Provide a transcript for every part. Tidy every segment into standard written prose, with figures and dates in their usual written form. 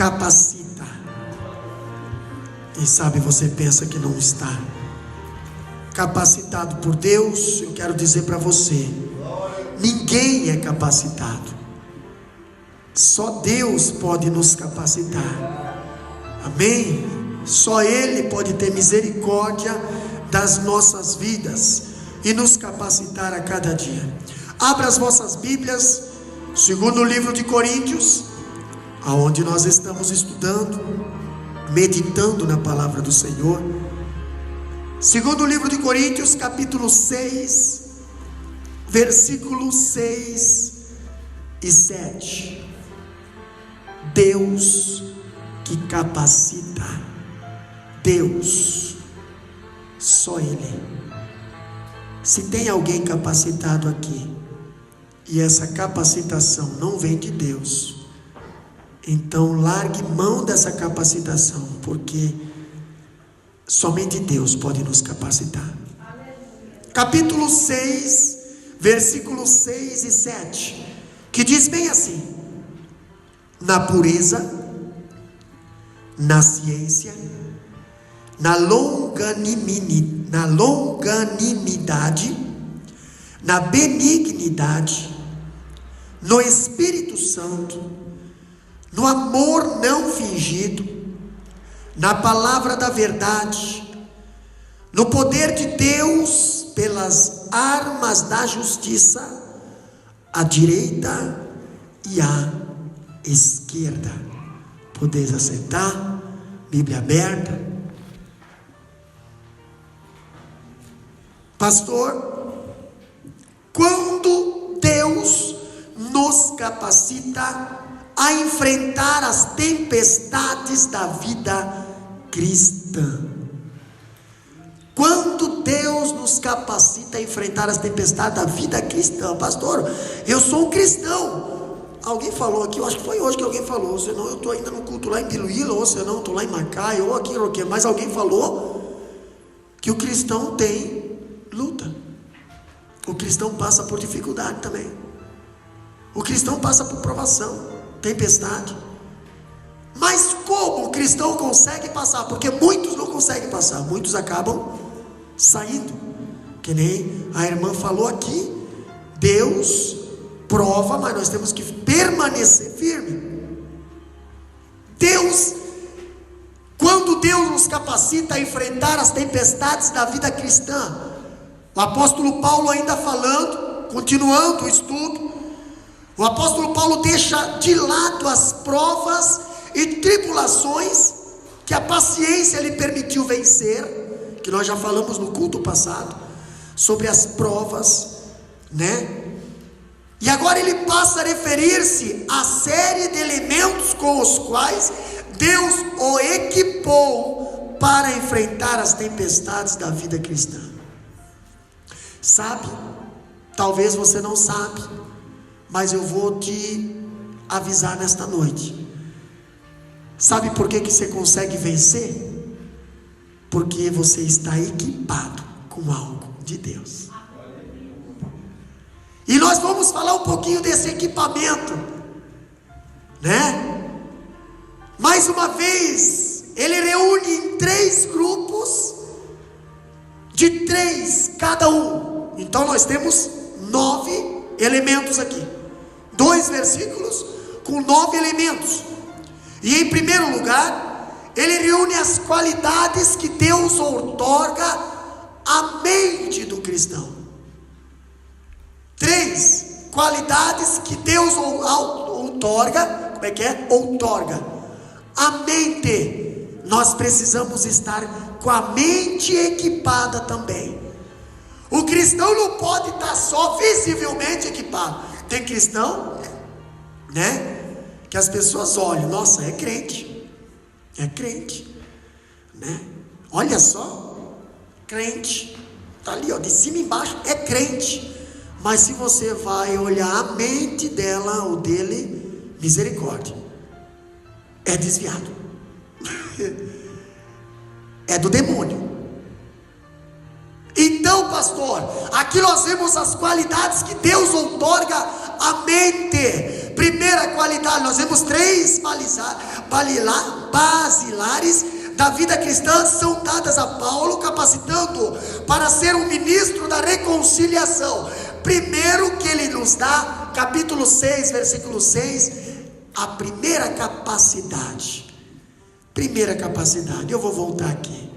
capacita. Quem sabe você pensa que não está capacitado por Deus. Eu quero dizer para você: ninguém é capacitado, só Deus pode nos capacitar. Amém? Só Ele pode ter misericórdia das nossas vidas e nos capacitar a cada dia. Abra as vossas Bíblias, segundo livro de Coríntios, aonde nós estamos estudando, meditando na palavra do Senhor. Segundo livro de Coríntios, capítulo 6, versículos 6 e 7. Deus que capacita. Deus, só Ele. Se tem alguém capacitado aqui, e essa capacitação não vem de Deus, então largue mão dessa capacitação, porque somente Deus pode nos capacitar. Capítulo 6, versículos 6 e 7, que diz bem assim: na pureza, na ciência, na longanimidade, na benignidade, no Espírito Santo, no amor não fingido, na palavra da verdade, no poder de Deus, pelas armas da justiça, à direita e à esquerda. Podeis assentar, Bíblia aberta. Pastor, quando Deus nos capacita a enfrentar as tempestades da vida cristã? Quando Deus nos capacita a enfrentar as tempestades da vida cristã? Pastor, eu sou um cristão. Alguém falou aqui, eu acho que foi hoje que alguém falou, senão eu estou ainda no culto lá em Biluíla, ou senão eu estou lá em Macaé, ou aqui, mas alguém falou que o cristão tem luta. O cristão passa por dificuldade também. O cristão passa por provação, tempestade. Mas como o cristão consegue passar? Porque muitos não conseguem passar, muitos acabam saindo. Que nem a irmã falou aqui, Deus prova, mas nós temos que permanecer firme. Quando Deus nos capacita a enfrentar as tempestades da vida cristã, o apóstolo Paulo ainda falando, continuando o estudo, o apóstolo Paulo deixa de lado as provas e tribulações que a paciência lhe permitiu vencer, que nós já falamos no culto passado, sobre as provas, né? E agora ele passa a referir-se à série de elementos com os quais Deus o equipou para enfrentar as tempestades da vida cristã. Sabe? Talvez você não sabe, mas eu vou te avisar nesta noite. Sabe por que você consegue vencer? Porque você está equipado com algo de Deus. E nós vamos falar um pouquinho desse equipamento, né? Mais uma vez, ele reúne em 3 grupos, de 3 cada um. Então nós temos 9 elementos aqui, 2 versículos com 9 elementos. E em primeiro lugar, ele reúne as qualidades que Deus outorga à mente do cristão. 3 qualidades que Deus outorga. Como é que é? Outorga a mente. Nós precisamos estar com a mente equipada também. O cristão não pode estar só visivelmente equipado. Tem cristão, né, que as pessoas olham, nossa, é crente, né? Olha só, crente, tá ali, ó, de cima e embaixo, é crente. Mas se você vai olhar a mente dela ou dele, misericórdia, é desviado, é do demônio. Então, pastor, aqui nós vemos as qualidades que Deus outorga à mente. Primeira qualidade, nós vemos 3 basilares da vida cristã, são dadas a Paulo, capacitando para ser um ministro da reconciliação. Primeiro que ele nos dá, capítulo 6, versículo 6, a primeira capacidade. Primeira capacidade. Eu vou voltar aqui.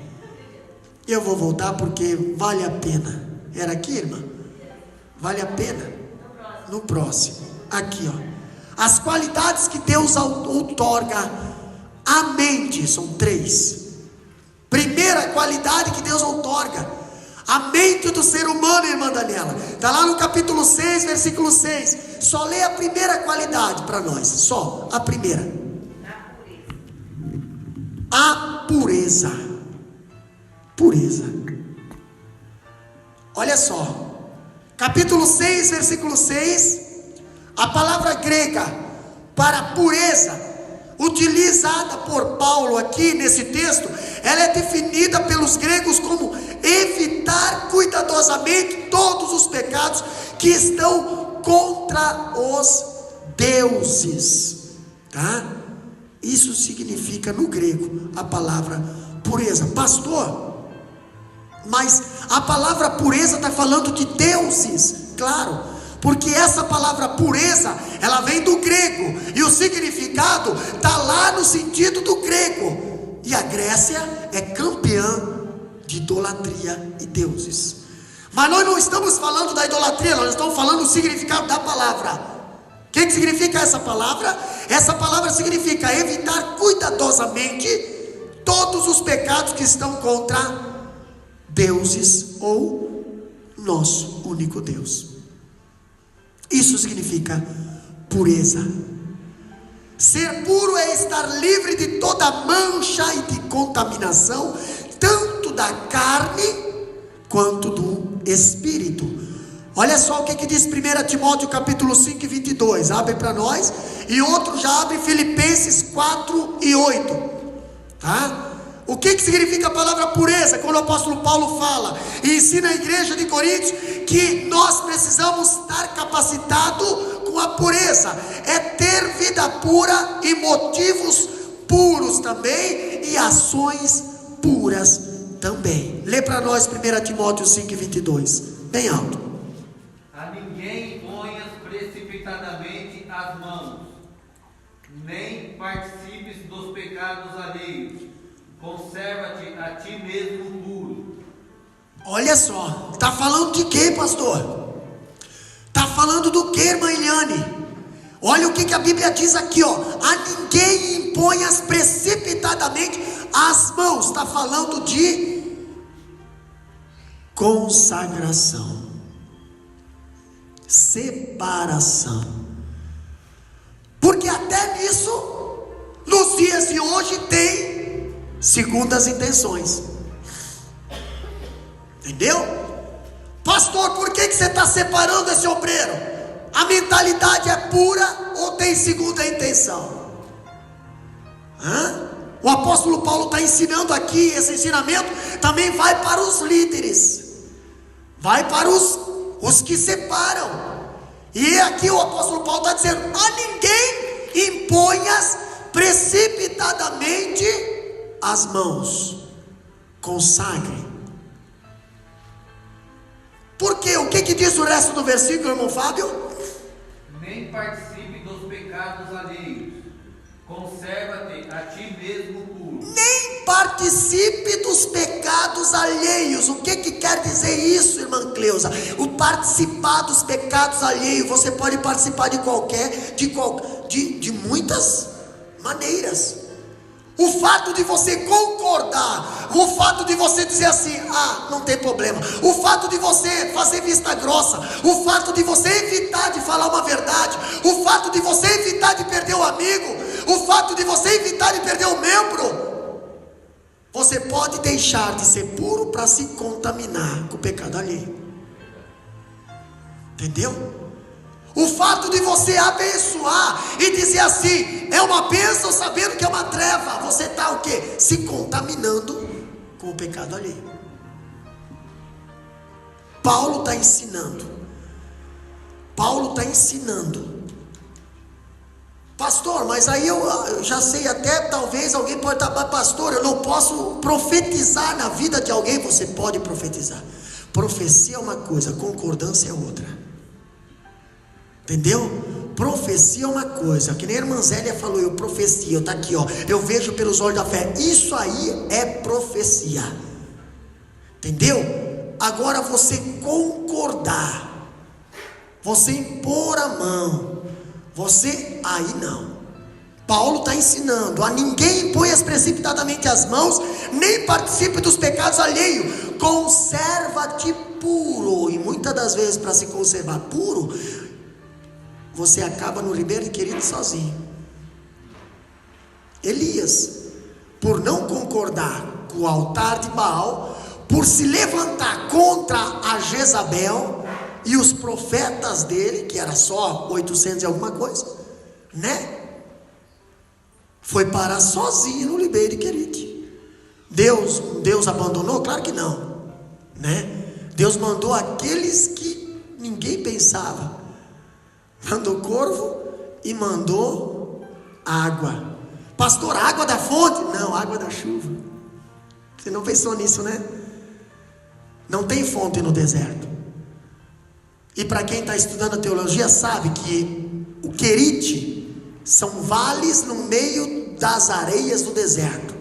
Eu vou voltar porque vale a pena. Era aqui, irmã? Vale a pena? No próximo. Aqui, ó. As qualidades que Deus outorga à mente, são 3. Primeira qualidade que Deus outorga a mente do ser humano, irmã Daniela, está lá no capítulo 6, versículo 6. Só lê a primeira qualidade para nós. Só a primeira. A pureza. Pureza. Olha só, capítulo 6, versículo 6, a palavra grega para pureza, utilizada por Paulo aqui nesse texto, ela é definida pelos gregos como evitar cuidadosamente todos os pecados que estão contra os deuses, tá? Isso significa no grego a palavra pureza. Pastor, mas a palavra pureza está falando de deuses, claro, porque essa palavra pureza, ela vem do grego, e o significado está lá no sentido do grego, e a Grécia é campeã de idolatria e deuses. Mas nós não estamos falando da idolatria, nós estamos falando do significado da palavra. O que significa essa palavra? Essa palavra significa evitar cuidadosamente todos os pecados que estão contra deuses ou nosso único Deus. Isso significa pureza. Ser puro é estar livre de toda mancha e de contaminação, tanto da carne quanto do espírito. Olha só o que diz 1 Timóteo capítulo 5 e 22, abre para nós, e outro já abre Filipenses 4 e 8, tá? O que significa a palavra pureza? Quando o apóstolo Paulo fala e ensina a igreja de Coríntios que nós precisamos estar capacitados com a pureza, é ter vida pura e motivos puros também, e ações puras também. Lê para nós 1 Timóteo 5 e 22, bem alto. A ninguém ponhas precipitadamente as mãos, nem participes dos pecados alheios. Conserva-te a ti mesmo puro. Olha só, está falando de quê, pastor? Está falando do que, irmã Eliane? Olha o que a Bíblia diz aqui, ó. A ninguém imponhas precipitadamente as mãos. Está falando de consagração, separação. Porque até nisso, nos dias de hoje, tem segundas intenções. Entendeu? Pastor, por que você está separando esse obreiro? A mentalidade é pura ou tem segunda intenção? O apóstolo Paulo está ensinando aqui, esse ensinamento também vai para os líderes, vai para os que separam. E aqui o apóstolo Paulo está dizendo: a ninguém imponhas precipitadamente as mãos, consagre. Por quê? O que diz o resto do versículo, irmão Fábio? Nem participe dos pecados alheios, conserva-te a ti mesmo puro. Nem participe dos pecados alheios. O que quer dizer isso, irmã Cleusa? O participar dos pecados alheios, você pode participar de muitas maneiras. O fato de você concordar, o fato de você dizer assim: não tem problema, o fato de você fazer vista grossa, o fato de você evitar de falar uma verdade, o fato de você evitar de perder o amigo, o fato de você evitar de perder o membro, você pode deixar de ser puro para se contaminar com o pecado alheio. Entendeu? O fato de você abençoar e dizer assim, é uma bênção, sabendo que é uma treva, você está o quê? Se contaminando com o pecado alheio. Paulo está ensinando Pastor, mas aí eu já sei até, talvez alguém pode estar, mas pastor, eu não posso profetizar na vida de alguém. Você pode profetizar. Profecia é uma coisa, concordância é outra. Entendeu? Profecia é uma coisa, que nem a irmã Zélia falou, eu profecia, está aqui, ó, eu vejo pelos olhos da fé. Isso aí é profecia. Entendeu? Agora você concordar, você impor a mão, você, aí não. Paulo está ensinando: a ninguém imponhas precipitadamente as mãos, nem participe dos pecados alheios, conserva-te puro. E muitas das vezes, para se conservar puro, você acaba no Ribeiro Querido sozinho. Elias, por não concordar com o altar de Baal, por se levantar contra a Jezabel e os profetas dele, que era só 800 e alguma coisa, né? Foi parar sozinho no Ribeiro Querido. Deus abandonou? Claro que não, né? Deus mandou aqueles que ninguém pensava. Mandou corvo e mandou água. Pastor, água da fonte? Não, água da chuva. Você não pensou nisso, né? Não tem fonte no deserto. E para quem está estudando a teologia sabe que o Querite são vales no meio das areias do deserto.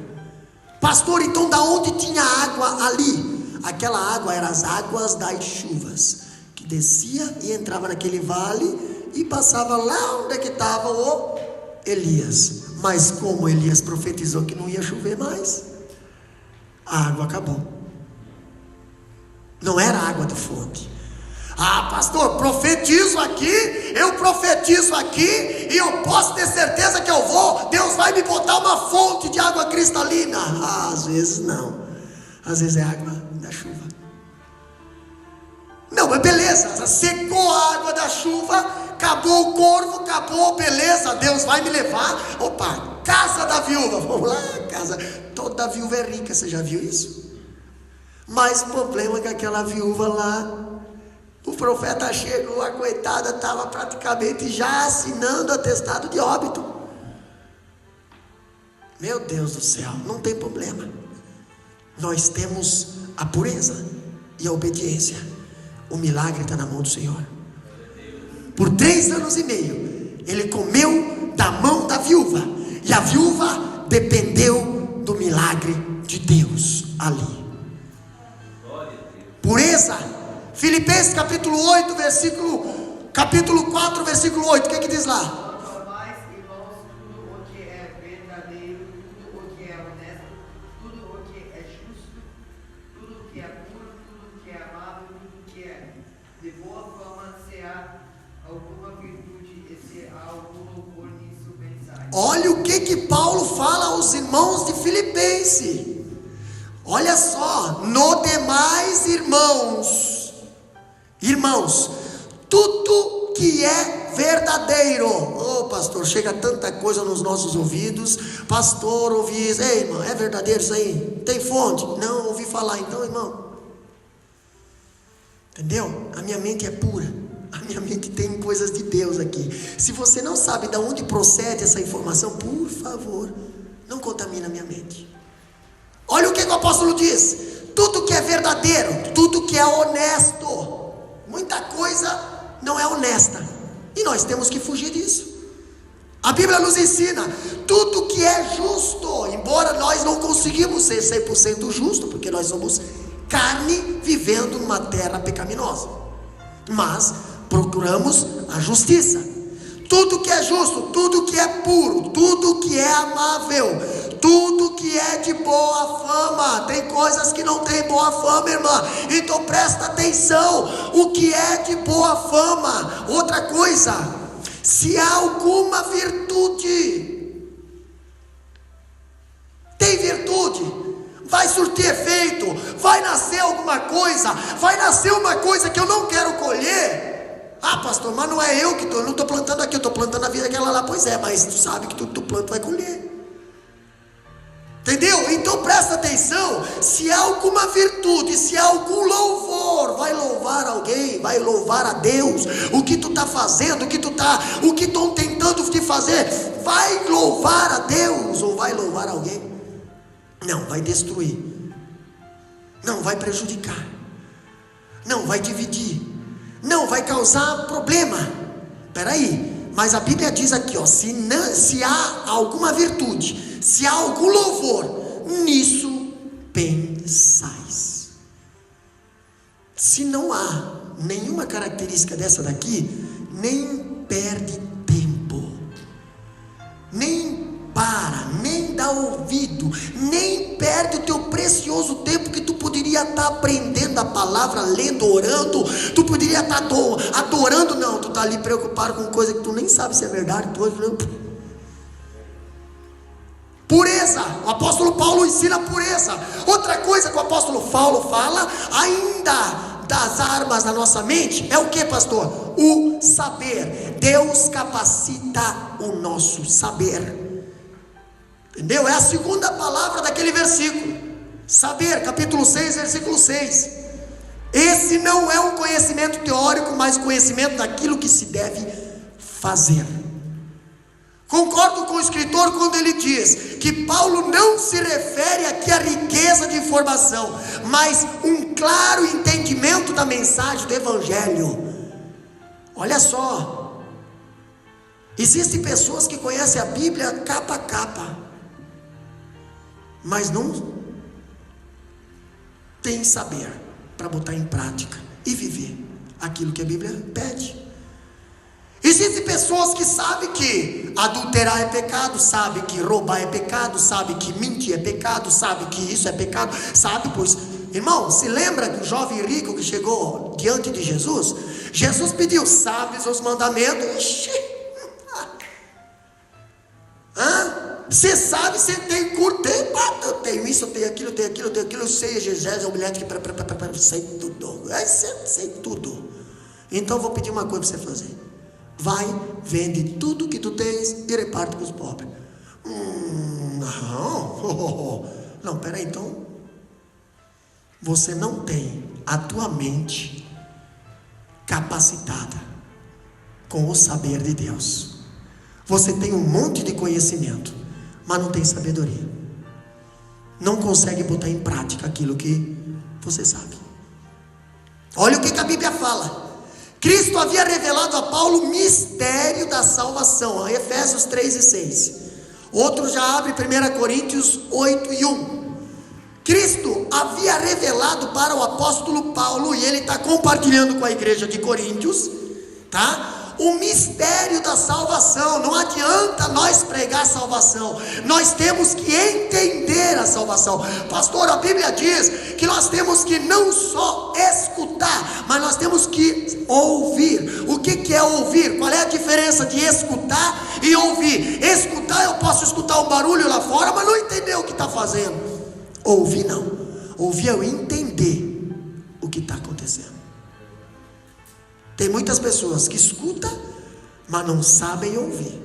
Pastor, então da onde tinha água ali? Aquela água eram as águas das chuvas, que descia e entrava naquele vale e passava lá onde é que estava o Elias. Mas como Elias profetizou que não ia chover mais, a água acabou. Não era água de fonte. Ah, pastor, profetizo aqui, eu profetizo aqui, e eu posso ter certeza que Deus vai me botar uma fonte de água cristalina. Ah, às vezes não. Às vezes é água da chuva. Não, mas beleza, secou a água da chuva, acabou o corvo, acabou, beleza, Deus vai me levar. Opa, casa da viúva, vamos lá, casa. Toda viúva é rica, você já viu isso? Mas o problema é que aquela viúva lá, o profeta chegou, a coitada estava praticamente já assinando atestado de óbito. Meu Deus do céu, não tem problema. Nós temos a pureza e a obediência. O milagre está na mão do Senhor. Por 3 anos e meio, ele comeu da mão da viúva, e a viúva dependeu do milagre de Deus ali. Pureza. Filipenses capítulo 4, versículo 8, o que diz lá? Mas, irmãos, tudo o que é verdadeiro, tudo o que é honesto, tudo o que é justo, tudo o que é puro, tudo o que é amável, tudo o que é de boa fama, se há alguma virtude e se há algum louvor, nisso pensai. Olha o que Paulo fala aos irmãos de Filipenses. Olha só: no demais, irmãos, tudo que é verdadeiro. Oh, pastor, chega tanta coisa nos nossos ouvidos. Pastor, ouvi isso. Ei, irmão, é verdadeiro isso aí? Tem fonte? Não, ouvi falar. Então, irmão, entendeu? A minha mente é pura. A minha mente tem coisas de Deus aqui. Se você não sabe de onde procede essa informação, por favor, não contamine a minha mente. Olha o que o apóstolo diz: tudo que é verdadeiro, tudo que é honesto. Muita coisa não é honesta, e nós temos que fugir disso. A Bíblia nos ensina tudo que é justo, embora nós não conseguimos ser 100% justo, porque nós somos carne vivendo numa terra pecaminosa, mas procuramos a justiça. Tudo que é justo, tudo que é puro, tudo que é amável, tudo que é de boa fama. Tem coisas que não tem boa fama, irmã, então presta atenção. O que é de boa fama? Outra coisa: se há alguma virtude, tem virtude, vai surtir efeito, vai nascer alguma coisa, vai nascer uma coisa que eu não quero colher. Ah, pastor, mas não é eu que não estou plantando aqui, eu estou plantando a vida daquela lá. Pois é, mas tu sabe que tudo tu planta vai colher. Entendeu? Então presta atenção. Se há alguma virtude, se há algum louvor, vai louvar alguém, vai louvar a Deus. O que tu está fazendo, o que estão tentando te fazer, vai louvar a Deus ou vai louvar alguém? Não, vai destruir. Não, vai prejudicar. Não, vai dividir. Não, vai causar problema. Peraí, mas a Bíblia diz aqui, ó, se há alguma virtude, se há algum louvor, nisso pensais. Se não há nenhuma característica dessa daqui, nem perde tempo, nem para, nem dá ouvido, nem perde o teu precioso tempo que tu poderia estar aprendendo a palavra, lendo, orando. Tu poderia estar adorando. Não, tu está ali preocupado com coisa que tu nem sabe se é verdade. Pureza, o apóstolo Paulo ensina pureza. Outra coisa que o apóstolo Paulo fala, ainda das armas da nossa mente, é o que, pastor? O saber. Deus capacita o nosso saber. Entendeu? É a segunda palavra daquele versículo. Saber, capítulo 6, versículo 6. Esse não é um conhecimento teórico, mas conhecimento daquilo que se deve fazer. Concordo com o escritor quando ele diz que Paulo não se refere aqui à riqueza de informação, mas um claro entendimento da mensagem do evangelho. Olha só, existem pessoas que conhecem a Bíblia capa a capa, mas não tem saber para botar em prática e viver aquilo que a Bíblia pede. Existem pessoas que sabem que adulterar é pecado, sabem que roubar é pecado, sabem que mentir é pecado, sabem que isso é pecado, sabe, pois, irmão, se lembra do jovem rico que chegou diante de Jesus? Jesus pediu, sabes os mandamentos? Ixi, você sabe, você tem curto, eu tenho isso, eu tenho aquilo, eu sei, Jesus é uma mulher que sei tudo, sei tudo. Então vou pedir uma coisa para você fazer. Vai, vende tudo que tu tens e reparte para os pobres. Não, peraí, então você não tem a tua mente capacitada com o saber de Deus. Você tem um monte de conhecimento, mas não tem sabedoria. Não consegue botar em prática aquilo que você sabe. Olha o que a Bíblia fala. Cristo havia revelado a Paulo o mistério da salvação, Efésios 3 e 6. Outro já abre 1 Coríntios 8 e 1. Cristo havia revelado para o apóstolo Paulo, e ele está compartilhando com a igreja de Coríntios, tá? O mistério da salvação. Não adianta nós pregar salvação, nós temos que entender a salvação. Pastor, a Bíblia diz que nós temos que não só escutar, mas nós temos que ouvir. O que é ouvir? Qual é a diferença de escutar e ouvir? Escutar, eu posso escutar um barulho lá fora, mas não entender o que está fazendo. Ouvir não. Ouvir é eu entender o que está acontecendo. Tem muitas pessoas que escutam, mas não sabem ouvir.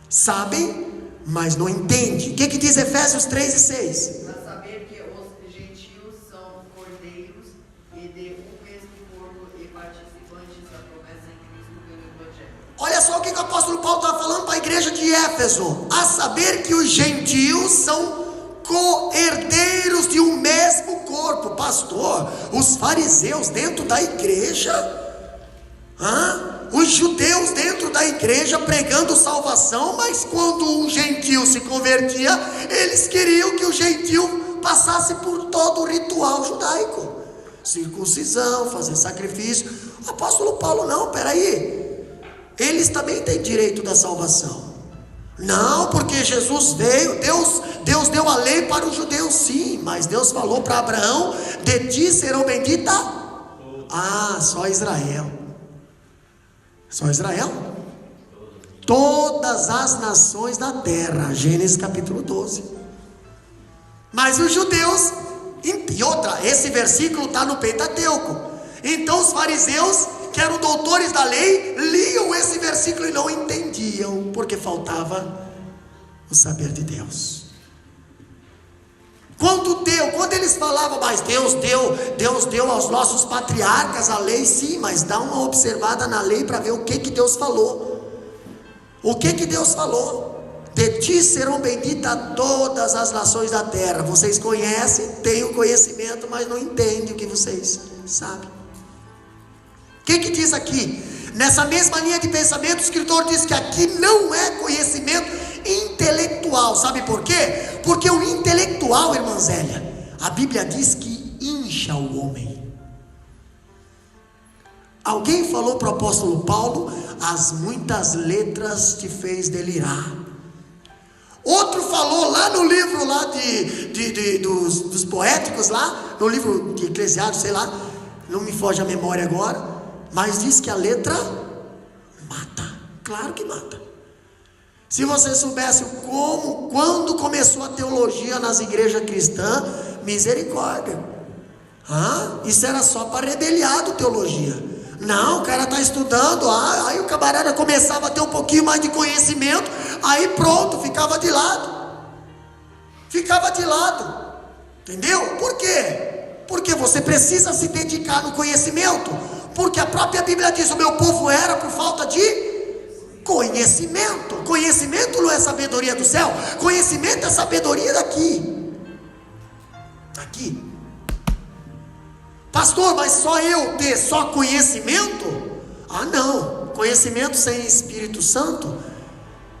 Sabem, mas não entendem. O que diz Efésios 3 e 6? Para saber que os gentios são cordeiros e de um mesmo corpo e participantes da promessa em Cristo pelo Evangelho. Olha só o que o apóstolo Paulo está falando para a igreja de Éfeso. A saber que os gentios são co-herdeiros de um mesmo corpo. Pastor, os fariseus dentro da igreja, os judeus dentro da igreja pregando salvação, mas quando um gentio se convertia, eles queriam que o gentio passasse por todo o ritual judaico, circuncisão, fazer sacrifício. O apóstolo Paulo, não, peraí, eles também têm direito da salvação. Não, porque Jesus veio, Deus deu a lei para os judeus, sim, mas Deus falou para Abraão, de ti serão benditas, só Israel. Só Israel? Todas as nações da terra, Gênesis capítulo 12. Mas os judeus, e outra, esse versículo está no Pentateuco. Então os fariseus, que eram doutores da lei, liam esse versículo e não entendiam, porque faltava o saber de Deus. Quando eles falavam, mas Deus deu aos nossos patriarcas a lei, sim, mas dá uma observada na lei para ver o que Deus falou. O que Deus falou? De ti serão benditas todas as nações da terra. Vocês conhecem, têm o conhecimento, mas não entendem o que vocês sabem. O que diz aqui? Nessa mesma linha de pensamento, o escritor diz que aqui não é conhecimento intelectual. Sabe por quê? Porque o intelectual, irmã Zélia, a Bíblia diz que incha o homem. Alguém falou para o apóstolo Paulo: as muitas letras te fez delirar. Outro falou lá no livro lá dos poéticos, lá no livro de Eclesiastes, sei lá, não me foge a memória agora, mas diz que a letra mata. Claro que mata. Se você soubesse quando começou a teologia nas igrejas cristãs, misericórdia. Isso era só para rebeliado teologia. Não, o cara está estudando, aí o camarada começava a ter um pouquinho mais de conhecimento, aí pronto, ficava de lado. Entendeu? Por quê? Porque você precisa se dedicar no conhecimento. Porque a própria Bíblia diz: o meu povo era por falta de conhecimento. Conhecimento não é sabedoria do céu, conhecimento é sabedoria daqui. Pastor, mas só eu ter só conhecimento? Não, conhecimento sem Espírito Santo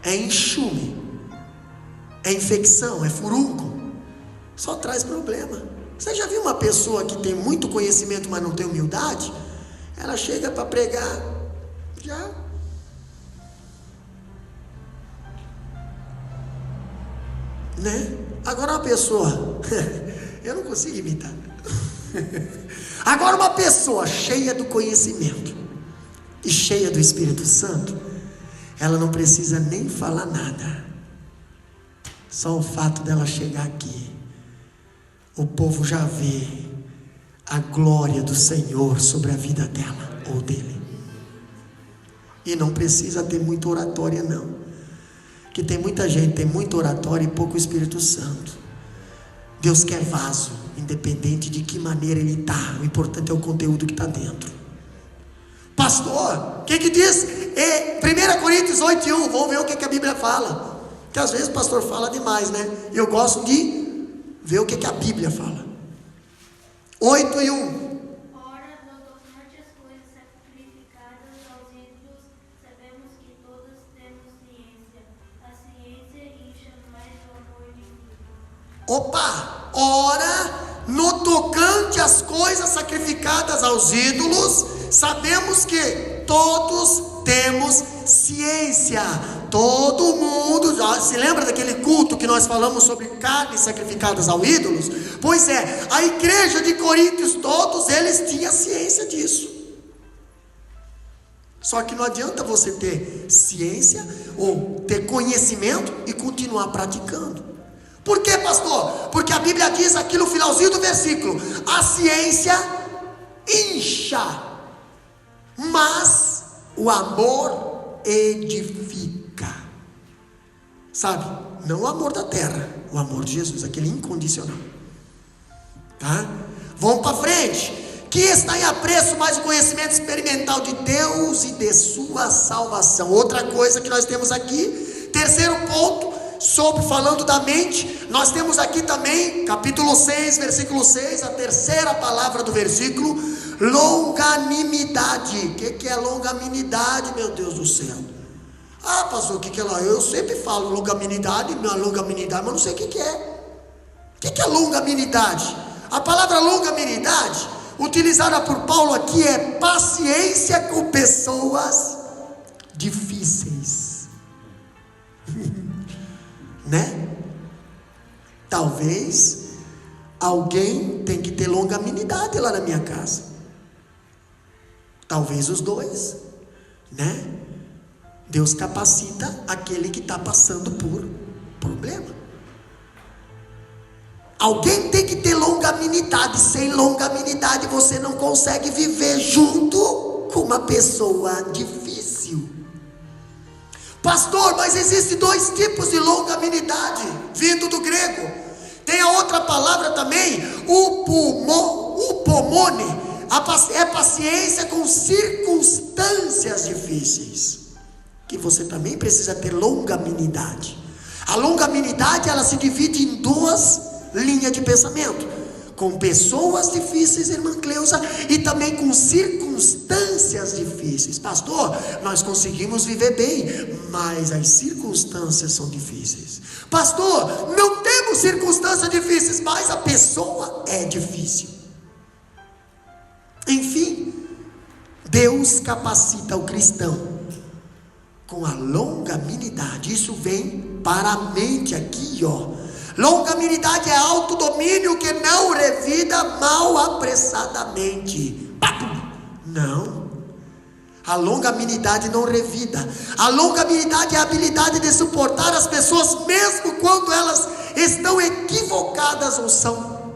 é enxume, é infecção, é furúnculo, só traz problema. Você já viu uma pessoa que tem muito conhecimento, mas não tem humildade? Ela chega para pregar, já. Né? Agora uma pessoa, eu não consigo imitar. Agora uma pessoa cheia do conhecimento e cheia do Espírito Santo, ela não precisa nem falar nada. Só o fato dela chegar aqui, o povo já vê a glória do Senhor sobre a vida dela ou dele. E não precisa ter muita oratória não, que tem muita gente, tem muita oratória e pouco Espírito Santo. Deus quer vaso, independente de que maneira ele está, o importante é o conteúdo que está dentro. Pastor, o que diz? 1 Coríntios 8:1, vamos ver o que a Bíblia fala, que às vezes o pastor fala demais, né? Eu gosto de ver o que a Bíblia fala. 8:1. Ora, no tocante às coisas sacrificadas aos ídolos, sabemos que todos temos ciência. A ciência incha mais o amor de Deus. Opa! Ora, no tocante às coisas sacrificadas aos ídolos, sabemos que todos temos ciência. Todo mundo, já se lembra daquele culto que nós falamos sobre carnes sacrificadas aos ídolos? Pois é, a igreja de Coríntios, todos eles tinham ciência disso. Só que não adianta você ter ciência ou ter conhecimento e continuar praticando. Por quê, pastor? Porque a Bíblia diz aqui no finalzinho do versículo: a ciência incha, mas o amor edifica. Sabe? Não o amor da terra, o amor de Jesus, aquele incondicional. Tá? Vamos para frente. Que está em apreço mais o conhecimento experimental de Deus e de sua salvação. Outra coisa que nós temos aqui, terceiro ponto, falando da mente, nós temos aqui também, capítulo 6, versículo 6, a terceira palavra do versículo: longanimidade. O que é longanimidade, meu Deus do céu? Pastor, o que é lá? Eu sempre falo longanimidade, mas não sei o que é. O que é longanimidade? A palavra longanimidade, utilizada por Paulo aqui, é paciência com pessoas difíceis. Né? Talvez alguém tem que ter longanimidade lá na minha casa. Talvez os dois, né? Deus capacita aquele que está passando por problema. Alguém tem que ter longanimidade. Sem longanimidade você não consegue viver junto com uma pessoa difícil. Pastor, mas existem dois tipos de longanimidade, vindo do grego, Tem a outra palavra também, upomone, é paciência com circunstâncias difíceis, que você também precisa ter longanimidade. A longanimidade, ela se divide em duas linhas de pensamento: com pessoas difíceis, irmã Cleusa, e também com circunstâncias difíceis. Pastor, nós conseguimos viver bem, mas as circunstâncias são difíceis. Pastor, não temos circunstâncias difíceis, mas a pessoa é difícil. Enfim, Deus capacita o cristão com a longanimidade. Isso vem para a mente aqui, ó. Longanimidade é autodomínio que não revida mal apressadamente. Não. A longanimidade não revida. A longanimidade é a habilidade de suportar as pessoas mesmo quando elas estão equivocadas ou são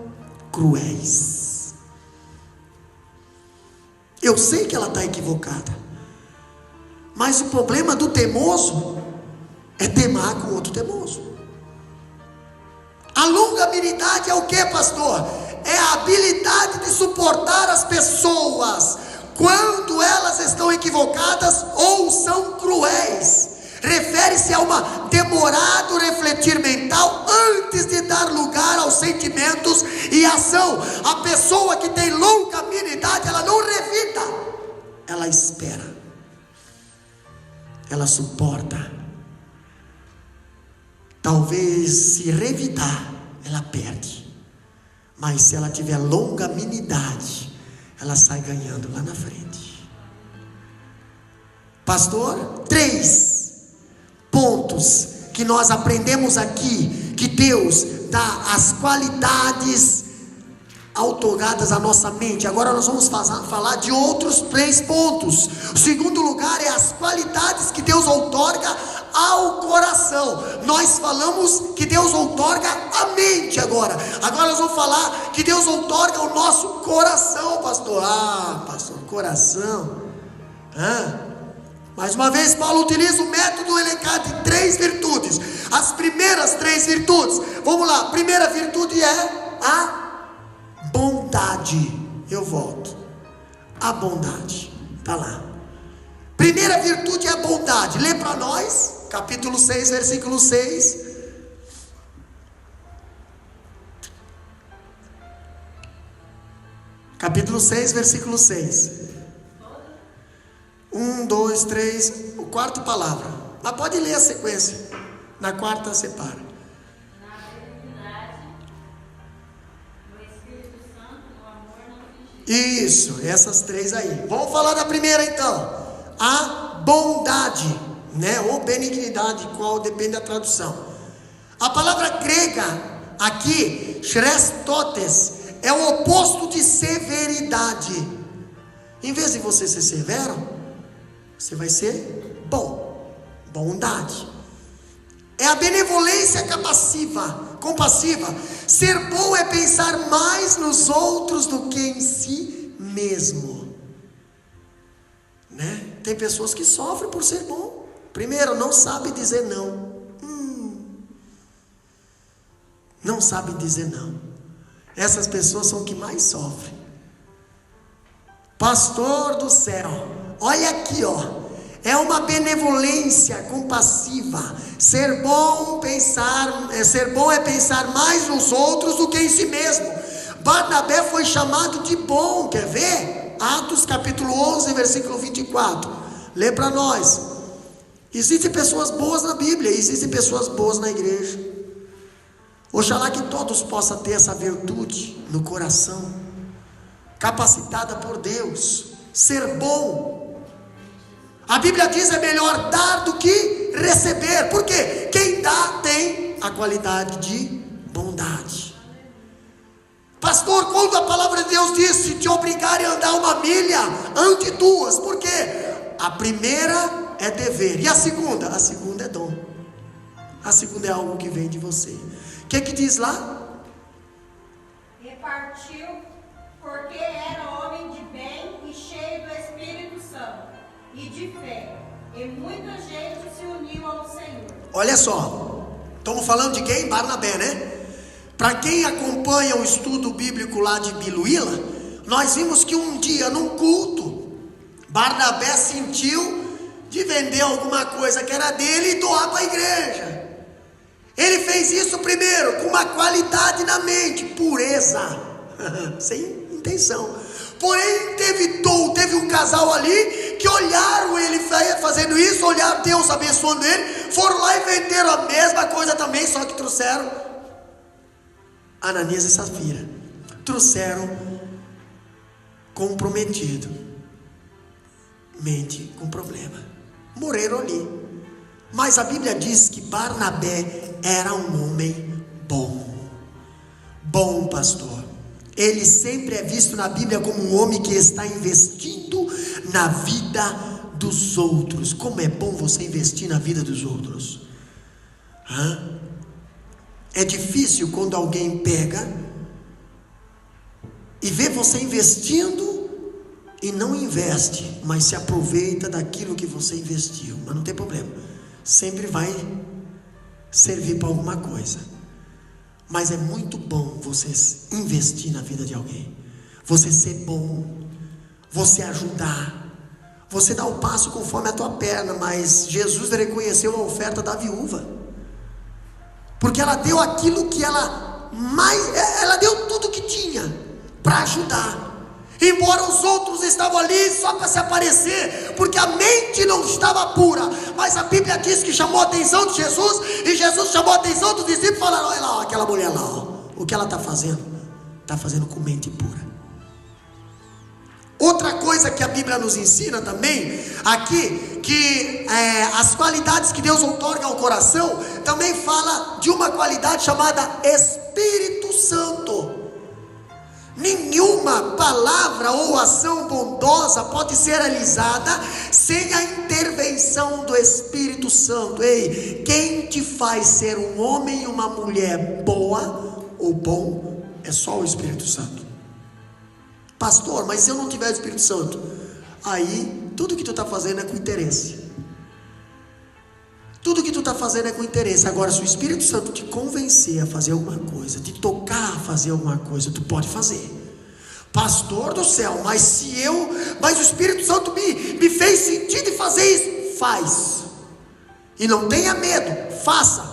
cruéis. Eu sei que ela está equivocada, mas o problema do teimoso é temar com outro teimoso. A longanimidade é o que, pastor? É a habilidade de suportar as pessoas quando elas estão equivocadas ou são cruéis. Refere-se a uma demorado refletir mental antes de dar lugar aos sentimentos e ação. A pessoa que tem longanimidade, ela não revida, ela espera, ela suporta. Talvez se revidar, ela perde, mas se ela tiver longanimidade, ela sai ganhando lá na frente. Pastor, 3 pontos que nós aprendemos aqui, que Deus dá as qualidades outorgadas à nossa mente. Agora nós vamos falar de outros 3 pontos. O segundo lugar é as qualidades que Deus outorga ao coração. Nós falamos que Deus outorga a mente agora. Agora nós vamos falar que Deus outorga o nosso coração, pastor. Pastor, coração. Mais uma vez, Paulo utiliza o método elencado de 3 virtudes. As primeiras 3 virtudes. Vamos lá. A primeira virtude é a bondade. Eu volto. A bondade. Está lá. Primeira virtude é a bondade. Lê para nós. Capítulo 6, versículo 6. Capítulo 6, versículo 6. 1, 2, 3. O quarto palavra. Mas pode ler a sequência. Na quarta separa. Na benignidade, no Espírito Santo, no amor não fingido. Isso, essas 3 aí. Vamos falar da primeira então. A bondade, né? Ou benignidade, qual depende da tradução. A palavra grega aqui, chrestotes, é o oposto de severidade. Em vez de você ser severo, você vai ser bom. Bondade é a benevolência compassiva. Ser bom é pensar mais nos outros do que em si mesmo, né? Tem pessoas que sofrem por ser bom. Primeiro, não sabe dizer não. Não sabe dizer não. Essas pessoas são o que mais sofrem. Pastor do céu, olha aqui, ó. É uma benevolência compassiva. Ser bom é pensar mais nos outros do que em si mesmo. Barnabé foi chamado de bom, quer ver? Atos capítulo 11, versículo 24. Lê para nós. Existem pessoas boas na Bíblia, existem pessoas boas na igreja. Oxalá que todos possam ter essa virtude no coração, capacitada por Deus. Ser bom. A Bíblia diz: é melhor dar do que receber. Por quê? Quem dá tem a qualidade de bondade. Pastor, quando a palavra de Deus diz: se te obrigarem a andar 1 milha, ande 2. Por quê? A primeira é dever. E a segunda? A segunda é dom. A segunda é algo que vem de você. O que diz lá? Repartiu, porque era homem de bem e cheio do Espírito Santo e de fé, e muita gente se uniu ao Senhor. Olha só, estamos falando de quem? Barnabé, né? Para quem acompanha o estudo bíblico lá de Biluíla, nós vimos que um dia num culto, Barnabé sentiu de vender alguma coisa que era dele e doar para a igreja. Ele fez isso primeiro com uma qualidade na mente, pureza, sem intenção. Porém teve um casal ali que olharam ele fazendo isso, olharam Deus abençoando ele, foram lá e venderam a mesma coisa também, só que trouxeram Ananias e Safira, trouxeram comprometido, mente com problema, morreram ali. Mas a Bíblia diz que Barnabé era um homem bom pastor. Ele sempre é visto na Bíblia como um homem que está investindo na vida dos outros. Como é bom você investir na vida dos outros. É difícil quando alguém pega e vê você investindo e não investe, mas se aproveita daquilo que você investiu. Mas não tem problema, sempre vai servir para alguma coisa. Mas é muito bom você investir na vida de alguém, você ser bom, você ajudar, você dá o passo conforme a tua perna. Mas Jesus reconheceu a oferta da viúva, porque ela deu aquilo que ela deu tudo que tinha para ajudar. Embora os outros estavam ali só para se aparecer, porque a mente não estava pura. Mas a Bíblia diz que chamou a atenção de Jesus, e Jesus chamou a atenção dos discípulos e falaram: olha lá, aquela mulher lá, o que ela está fazendo? Está fazendo com mente pura. Outra coisa que a Bíblia nos ensina também aqui, que as qualidades que Deus outorga ao coração, também fala de uma qualidade chamada Espírito Santo. Nenhuma palavra ou ação bondosa pode ser realizada sem a intervenção do Espírito Santo. Ei, quem te faz ser um homem e uma mulher boa ou bom é só o Espírito Santo. Pastor, mas se eu não tiver o Espírito Santo, aí tudo que tu está fazendo é com interesse. Tudo que tu está fazendo é com interesse. Agora, se o Espírito Santo te convencer a fazer alguma coisa, te tocar a fazer alguma coisa, tu pode fazer. Pastor do céu, mas o Espírito Santo me fez sentir de fazer isso. Faz. E não tenha medo, faça.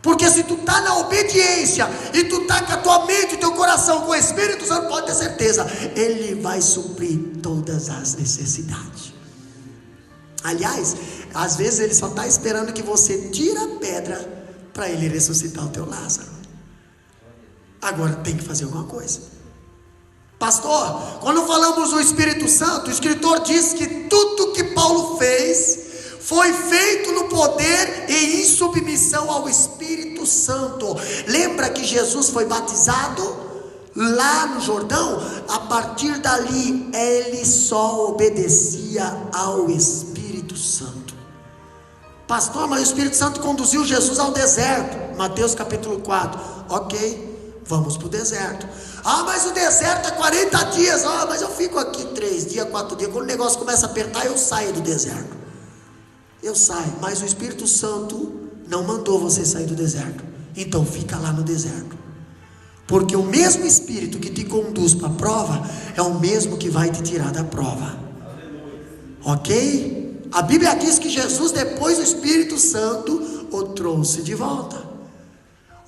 Porque se tu está na obediência e tu está com a tua mente e teu coração com o Espírito Santo, pode ter certeza, Ele vai suprir todas as necessidades. Aliás, às vezes Ele só está esperando que você tire a pedra para Ele ressuscitar o teu Lázaro. Agora tem que fazer alguma coisa. Pastor, quando falamos do Espírito Santo, o escritor diz que tudo que Paulo fez foi feito no poder e em submissão ao Espírito Santo. Lembra que Jesus foi batizado lá no Jordão? A partir dali, ele só obedecia ao Espírito Santo. Pastor, mas o Espírito Santo conduziu Jesus ao deserto. Mateus capítulo 4. Ok, vamos para o deserto. Mas o deserto é 40 dias. Mas eu fico aqui 3 dias, 4 dias. Quando o negócio começa a apertar, eu saio do deserto. Eu saio, mas o Espírito Santo não mandou você sair do deserto. Então fica lá no deserto. Porque o mesmo Espírito que te conduz para a prova é o mesmo que vai te tirar da prova. Ok? A Bíblia diz que Jesus, depois o Espírito Santo o trouxe de volta.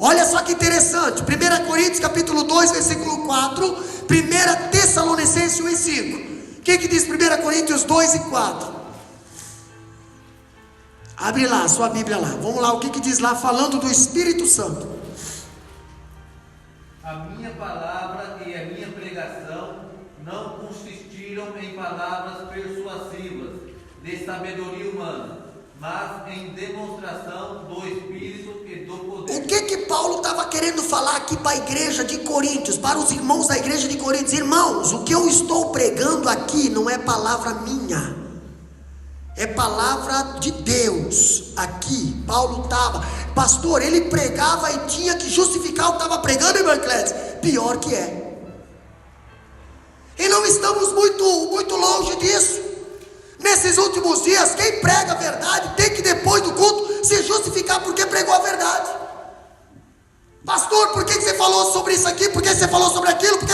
Olha só que interessante, 1 Coríntios capítulo 2, versículo 4, 1 Tessalonicenses 1 e 5. O que diz 1 Coríntios 2 e 4? Abre lá, sua Bíblia lá. Vamos lá, o que diz lá, falando do Espírito Santo. A minha palavra e a minha pregação não consistiram em palavras persuasivas de sabedoria humana, mas em demonstração do Espírito e do poder. O que Paulo estava querendo falar aqui para a igreja de Coríntios, para os irmãos da igreja de Coríntios? Irmãos, o que eu estou pregando aqui não é palavra minha, é palavra de Deus. Aqui Paulo estava, pastor, ele pregava e tinha que justificar o que estava pregando, irmão Clédio. Pior que é. E não estamos muito longe disso. Nesses últimos dias, quem prega a verdade tem que, depois do culto, se justificar porque pregou a verdade. Pastor, por que você falou sobre isso aqui? Por que você falou sobre aquilo? Porque,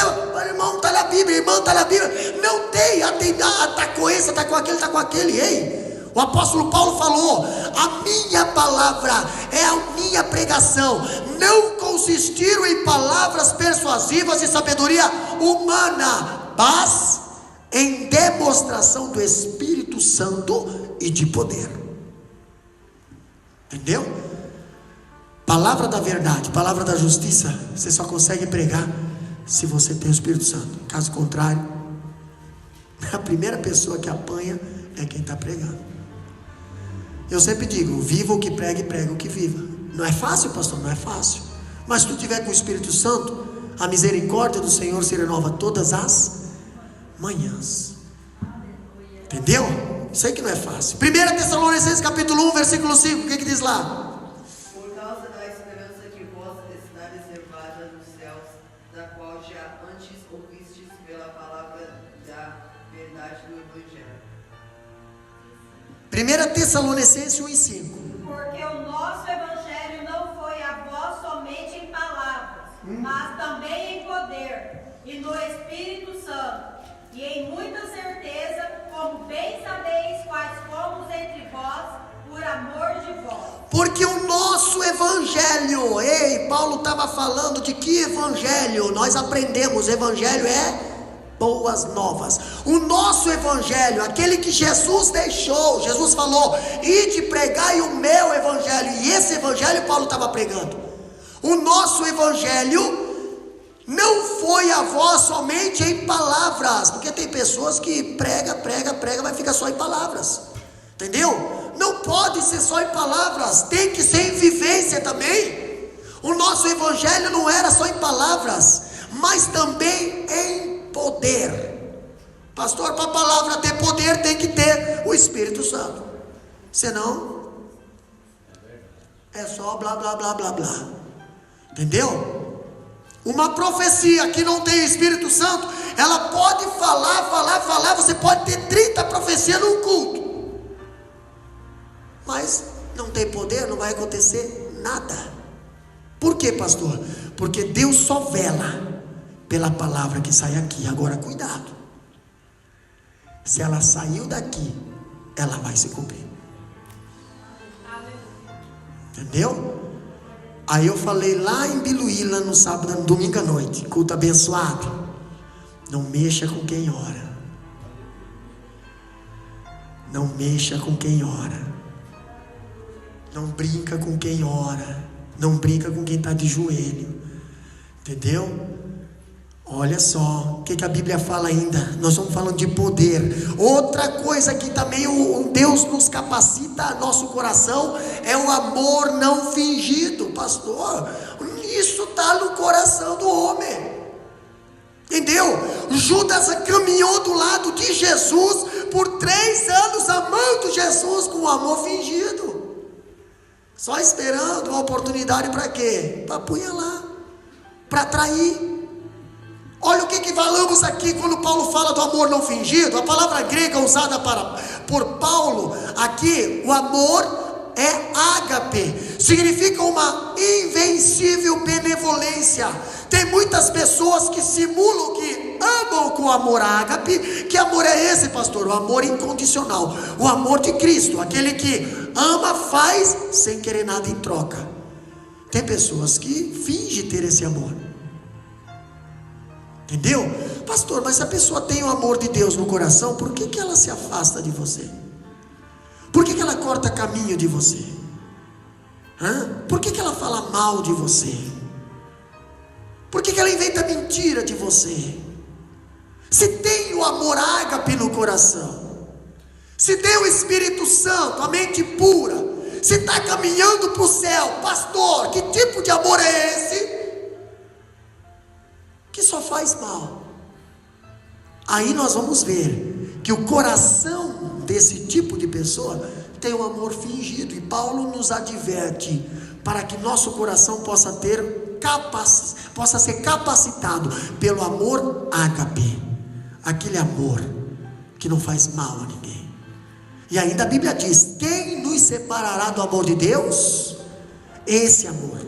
irmão, está na Bíblia, irmão, está na Bíblia. Não tem, está com esse, está com aquele. Ei, o apóstolo Paulo falou: a minha palavra é a minha pregação, não consistiram em palavras persuasivas e sabedoria humana, mas em demonstração do Espírito Santo e de poder. Entendeu? Palavra da verdade, palavra da justiça, você só consegue pregar se você tem o Espírito Santo. Caso contrário, a primeira pessoa que apanha é quem está pregando. Eu sempre digo: viva o que prega e prega o que viva. Não é fácil, pastor, não é fácil. Mas se tu tiver com o Espírito Santo, a misericórdia do Senhor se renova todas as manhãs. Entendeu? Sei que não é fácil. 1 Tessalonicenses capítulo 1, versículo 5, o que diz lá? Por causa da esperança que vós está reservada nos céus, da qual já antes ouvistes pela palavra da verdade do Evangelho. 1 Tessalonicenses 1 e 5. Porque o nosso evangelho não foi a vós somente em palavras, mas também em poder, e no Espírito Santo, e em muita certeza, como bem sabeis quais fomos entre vós, por amor de vós. Porque o nosso evangelho, ei, Paulo estava falando de que evangelho? Nós aprendemos, evangelho é boas novas. O nosso evangelho, aquele que Jesus deixou, Jesus falou: ide pregai o meu evangelho. E esse evangelho Paulo estava pregando. O nosso evangelho não foi a voz somente em palavras, porque tem pessoas que prega, mas fica só em palavras. Entendeu? Não pode ser só em palavras, tem que ser em vivência também. O nosso evangelho não era só em palavras, mas também em poder. Pastor, para a palavra ter poder tem que ter o Espírito Santo. Senão é só blá blá blá blá blá. Entendeu? Uma profecia que não tem Espírito Santo, ela pode falar, você pode ter 30 profecias num culto, mas não tem poder, não vai acontecer nada. Por quê, pastor? Porque Deus só vela pela palavra que sai aqui. Agora cuidado, se ela saiu daqui, ela vai se cumprir. Entendeu? Aí eu falei lá em Biluíla no sábado, no domingo à noite, culto abençoado: não mexa com quem ora. Não mexa com quem ora. Não brinca com quem ora. Não brinca com quem está de joelho. Entendeu? Olha só, o que a Bíblia fala ainda? Nós estamos falando de poder. Outra coisa que também o Deus nos capacita, nosso coração, é o amor não fingido. Pastor, isso está no coração do homem. Entendeu? Judas caminhou do lado de Jesus por 3 anos, amando Jesus com amor fingido, só esperando uma oportunidade para quê? Para apunhalar, para trair. Olha o que falamos aqui quando Paulo fala do amor não fingido. A palavra grega usada por Paulo aqui, o amor é ágape, significa uma invencível benevolência. Tem muitas pessoas que simulam que amam com amor ágape. Que amor é esse, pastor? O amor incondicional, o amor de Cristo, aquele que ama, faz sem querer nada em troca. Tem pessoas que fingem ter esse amor. Entendeu? Pastor, mas se a pessoa tem o amor de Deus no coração, por que ela se afasta de você? Por que ela corta caminho de você? Por que ela fala mal de você? Por que ela inventa mentira de você? Se tem o amor ágape no coração, se tem o Espírito Santo, a mente pura, se está caminhando para o céu, pastor, que tipo de amor é esse? Que só faz mal. Aí nós vamos ver que o coração desse tipo de pessoa tem um amor fingido, e Paulo nos adverte para que nosso coração possa ser capacitado pelo amor ágape, aquele amor que não faz mal a ninguém. E ainda a Bíblia diz: quem nos separará do amor de Deus? Esse amor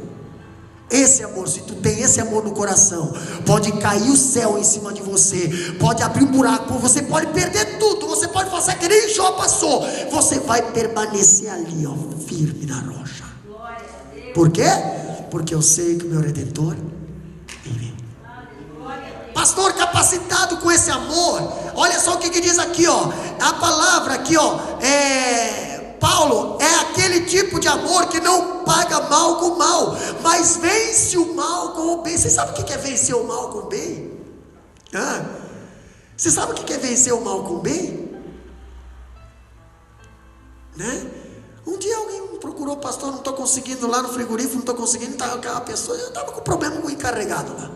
Esse amor, se tu tem esse amor no coração, pode cair o céu em cima de você, pode abrir um buraco, você pode perder tudo, você pode passar que nem Jó passou, você vai permanecer ali, ó, firme na rocha. Por quê? Porque eu sei que o meu Redentor vive. Pastor, capacitado com esse amor, olha só o que diz aqui, ó, a palavra aqui, ó, Paulo, é aquele tipo de amor que não paga mal com mal, mas vence o mal com o bem. Você sabe o que é vencer o mal com o bem? Você sabe o que é vencer o mal com o bem? Né? Um dia alguém me procurou, pastor, não estou conseguindo lá no frigorífico, não estou conseguindo, tá aquela pessoa, eu estava com problema com o encarregado lá.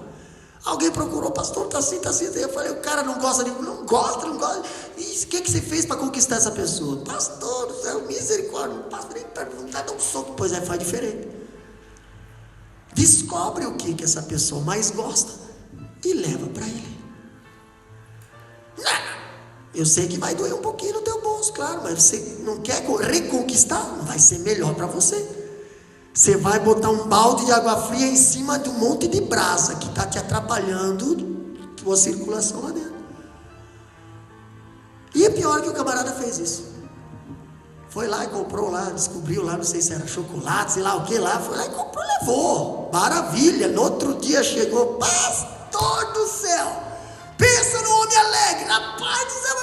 Alguém procurou, pastor, tá assim. Eu falei, o cara não gosta de mim, não gosta. E o que você fez para conquistar essa pessoa? Pastor do céu, misericórdia, não passa nem perguntar, dá um soco, pois faz diferente. Descobre o que essa pessoa mais gosta e leva para ele. Eu sei que vai doer um pouquinho no teu bolso, claro, mas você não quer reconquistar, vai ser melhor para você. Você vai botar um balde de água fria em cima de um monte de brasa que está te atrapalhando a tua circulação lá dentro. E é pior que o camarada fez isso. Foi lá e comprou lá, descobriu lá, não sei se era chocolate, sei lá o que lá, foi lá e comprou, levou. Maravilha, no outro dia chegou, pastor do céu, pensa no homem alegre, rapaz do céu,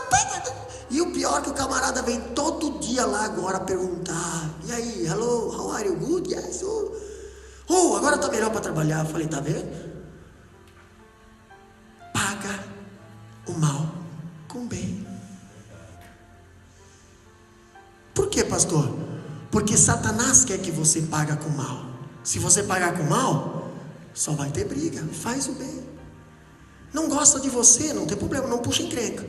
e o pior é que o camarada vem todo dia lá agora perguntar, e aí, hello, how are you, good, yes, agora tá melhor para trabalhar. Eu falei, tá vendo? Paga o mal com bem. Por que, pastor? Porque Satanás quer que você pague com mal. Se você pagar com mal, só vai ter briga. Faz o bem. Não gosta de você, não tem problema, não puxa encrenca.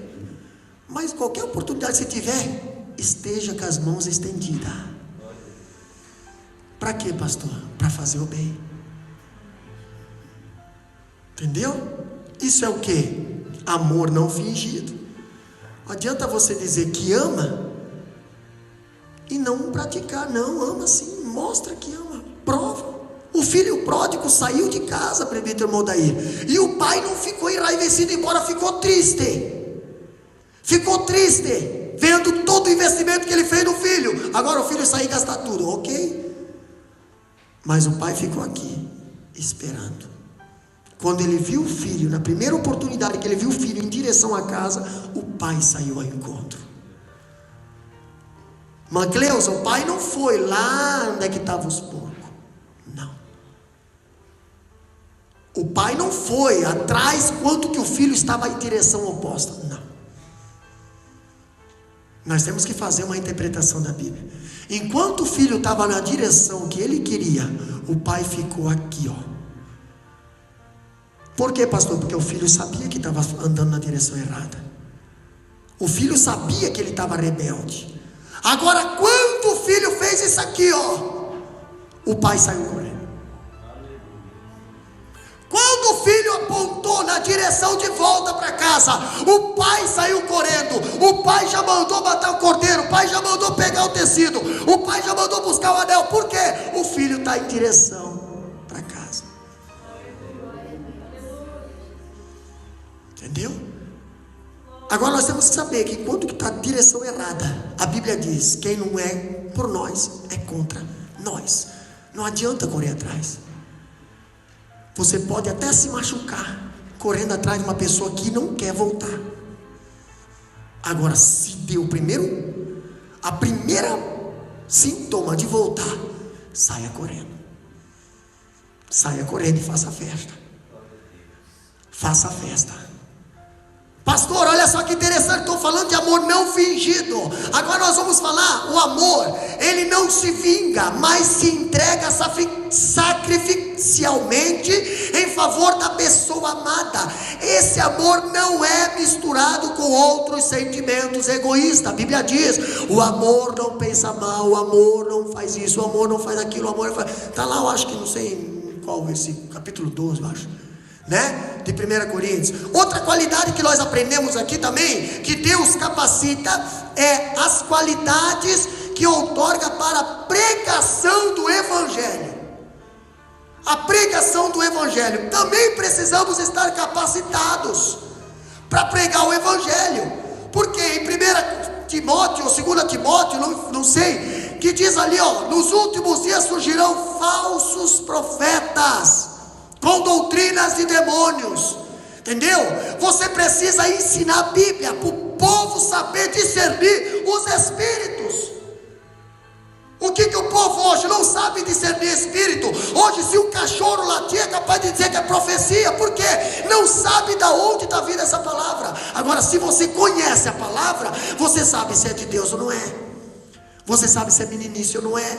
Mas qualquer oportunidade que você tiver, esteja com as mãos estendidas. Para quê, pastor? Para fazer o bem. Entendeu? Isso é o que? Amor não fingido. Não adianta você dizer que ama e não praticar. Não, ama sim, mostra que ama, prova. O filho pródigo saiu de casa, presbítero Modair, e o pai não ficou enraivecido, embora ficou triste, vendo todo o investimento que ele fez no filho. Agora o filho saiu e gastar tudo, ok? Mas o pai ficou aqui, esperando. Quando ele viu o filho, na primeira oportunidade que ele viu o filho em direção à casa, o pai saiu ao encontro. Macleusa, o pai não foi lá onde é que estavam os porcos. Não. O pai não foi atrás quanto que o filho estava em direção oposta. Não. Nós temos que fazer uma interpretação da Bíblia. Enquanto o filho estava na direção que ele queria, o pai ficou aqui, ó. Por quê, pastor? Porque o filho sabia que estava andando na direção errada. O filho sabia que ele estava rebelde. Agora, quando o filho fez isso aqui, ó, o pai saiu correndo. Quando o filho apontou na direção de volta para casa, o pai saiu correndo. O pai já mandou matar o cordeiro, o pai já mandou pegar o tecido, o pai já mandou buscar o anel. Por quê? O filho está em direção para casa. Entendeu? Agora nós temos que saber que quando que está a direção errada, a Bíblia diz, quem não é por nós, é contra nós. Não adianta correr atrás. Você pode até se machucar correndo atrás de uma pessoa que não quer voltar. Agora, se deu a primeira sintoma de voltar, saia correndo. Saia correndo e faça festa. Faça festa. Pastor, olha só que interessante, estou falando de amor não fingido. Agora nós vamos falar, o amor, ele não se vinga, mas se entrega sacrificialmente em favor da pessoa amada. Esse amor não é misturado com outros sentimentos egoístas. A Bíblia diz, o amor não pensa mal, o amor não faz isso, o amor não faz aquilo, o amor faz... Está lá, eu acho que não sei em qual versículo, capítulo 12, eu acho, né? De 1 Coríntios. Outra qualidade que nós aprendemos aqui também, que Deus capacita, é as qualidades que outorga para a pregação do Evangelho. a pregação do Evangelho. Também precisamos estar capacitados para pregar o Evangelho, porque em 1 Timóteo ou 2 Timóteo, não sei, que diz ali, nos últimos dias surgirão falsos profetas, com doutrinas de demônios, entendeu? Você precisa ensinar a Bíblia, para o povo saber discernir os espíritos. O que o povo hoje não sabe discernir espírito? Hoje, se um cachorro latir, é capaz de dizer que é profecia. Por quê? Não sabe de onde está vindo essa palavra. Agora, se você conhece a palavra, você sabe se é de Deus ou não é. Você sabe se é meninice ou não é.